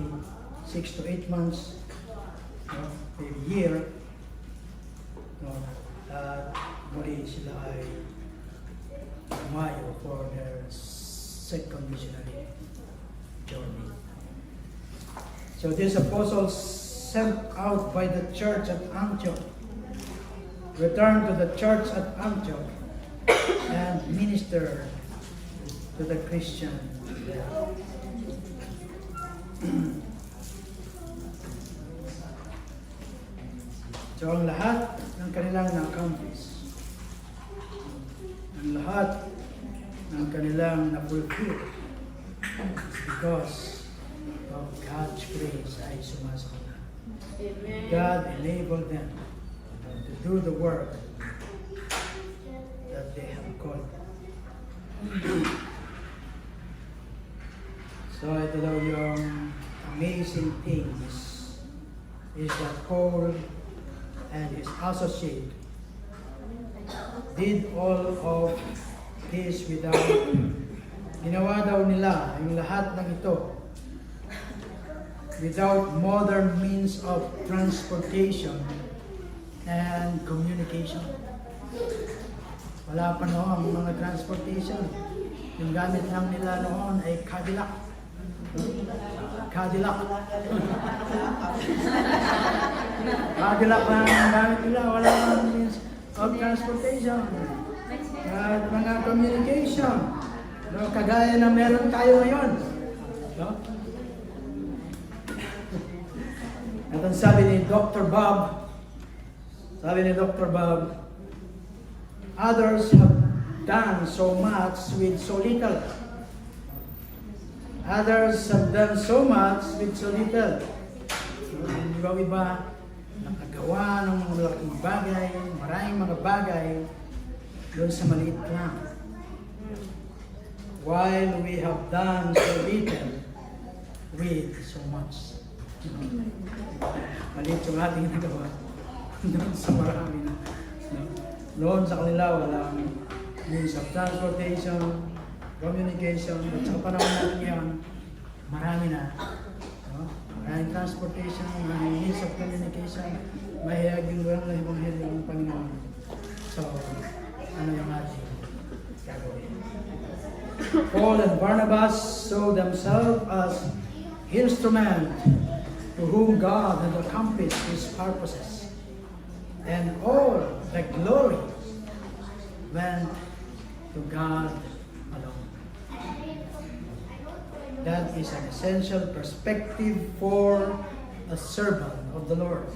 6 to 8 months, maybe a year. Muli sila ay umayo for their second missionary journey. So these apostles sent out by the church at Antioch returned to the church at Antioch and ministered to the Christian there. So ang lahat ng kanilang na-accomplish, ang lahat ng kanilang na-fulfill because of God's grace ay sumasagot na. God enabled them to do the work that they have called. So ito daw yung amazing things is that Paul and his associate did all of this without, ginawa daw nila yung lahat ng ito without modern means of transportation and communication. Wala pa noon mga transportation. Yung gamit lang nila noon ay Cadillac. Cadillac lang ang gamit nila. Wala nang means of transportation. At mga communication. No, kagaya na meron tayo ngayon. No? At ang sabi ni Dr. Bob, others have done so much with so little. Others have done so much with so little. Di ba iba nakagawa ng mga malaking bagay, maraming mga bagay doon sa maliit lang. While we have done so little with so much. Maliit yung ating nagawa doon sa marami na. Noon sa kanila walang means of transportation, communication. At sa panahon natin ngayon, marami na. No? Maraming transportation, maraming means of communication. Mahiyagin mo lang na Ebanghelyo ng Panginoon. So, ano yung ating gagawin? Paul and Barnabas saw themselves as instruments to whom God had accomplished His purposes. And all the glory went to God alone. That is an essential perspective for a servant of the Lord.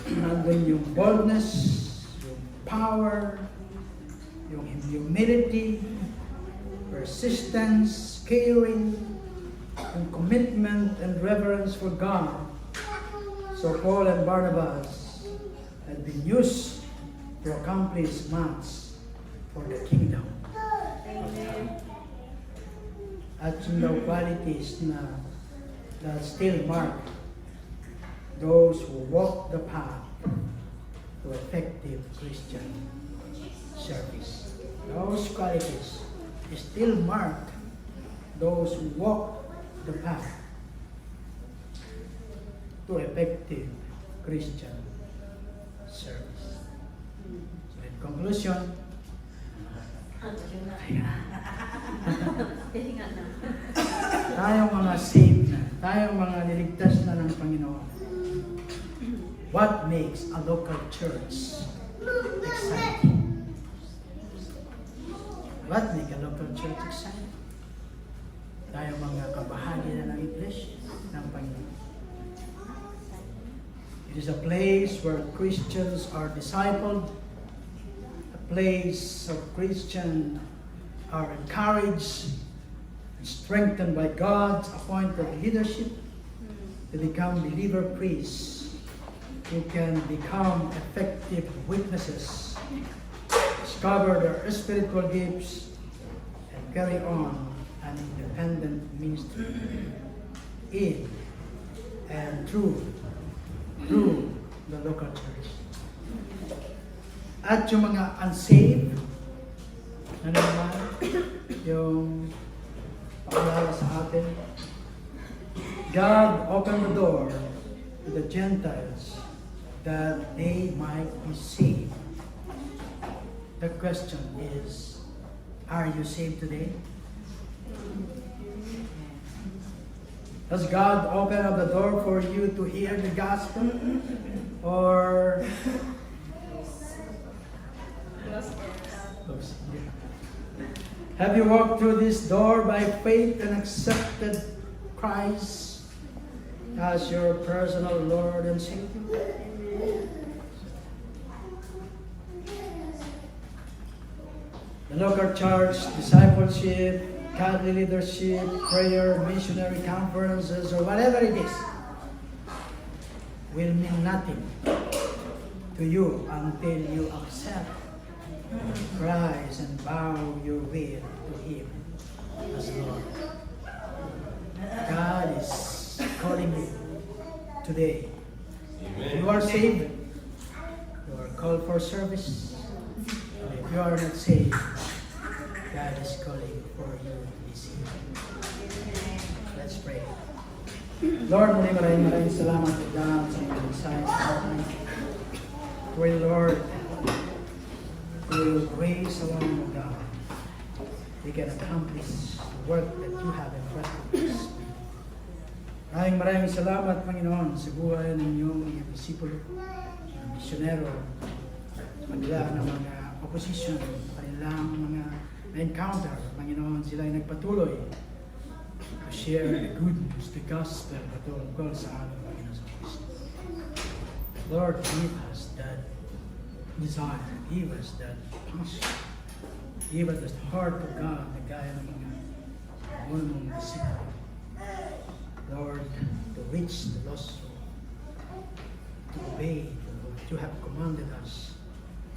Nandun yung boldness, yung power, yung humility, persistence, caring, and commitment and reverence for God. So Paul and Barnabas had been used to accomplish much for the kingdom of God. At yung daw qualities na still mark those who walk the path to effective Christian service. Those qualities still mark those who walk the path to effective Christian service. So in conclusion, tayong mga saved na, tayong mga niligtas na ng Panginoon. What makes a local church exciting? What makes a local church exciting? Tayong mga kabahagi na ng iglesia ng Panginoon. It is a place where Christians are discipled, a place of Christians are encouraged and strengthened by God's appointed leadership to become believer priests who can become effective witnesses, discover their spiritual gifts, and carry on an independent ministry in and through the local church. At yung mga unsaved, ano naman, yung paalala sa atin, God opened the door to the Gentiles that they might be saved. The question is, are you saved today? Does God open up the door for you to hear the gospel? Or have you walked through this door by faith and accepted Christ as your personal Lord and Savior? The local church, discipleship, godly leadership, prayer, missionary conferences, or whatever it is, will mean nothing to you until you accept Christ and bow your will to Him as Lord. God is calling you today. If you are saved, you are called for service. If you are not saved, God is calling for you to be saved. Let's pray. Lord, maraming salamat po God sa mga mensahe sa atin. Pray, Lord, through grace alone, O God, we can accomplish the work that you have entrusted us. Maraming salamat, Panginoon, sa buhay ng inyong mga disipulo, mga misyonero, sa kanila ng mga opposition, kanilang mga na-encounter, Panginoon, sila ay nagpatuloy to share the good news, the gospel, patungkol sa ating Panginoon sa Kristo. Lord, give us that desire, give us that passion, give us the heart of God na gaya ng mga unang disipulo. Lord, to reach the lost soul, to obey what you have commanded us,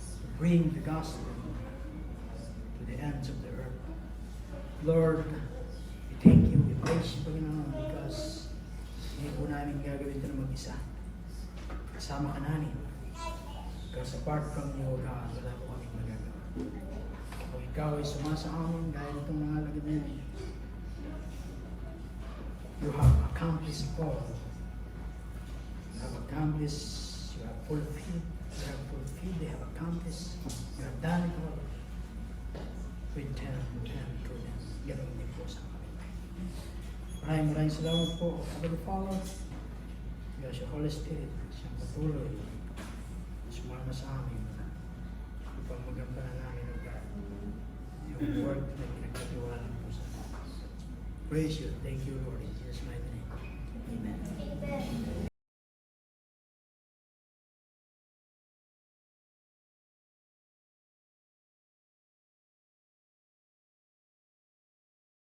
to bring the gospel to the ends of the earth. Lord, we thank you, we praise you, Panginoon, because hindi po namin gagawin ito na mag-isa. Kasama ka namin. Because apart from you, God, wala po kaming magagawa. ikaw ay sumasa amin gaya nitong mga lagid na yun. You have accomplished all. You have accomplished, you have fulfilled, they have accomplished, you have done it all. With them to them. Ganun din po sa amin. Maraming salamat po, Heavenly Father. Because your Holy Spirit, siyang patuloy, sumama sa amin upang magampanan namin ang God. Yung work na pinagkatiwalaan po sa amin. Praise you. Thank you, Lord. In Jesus' mighty name. Amen. Amen.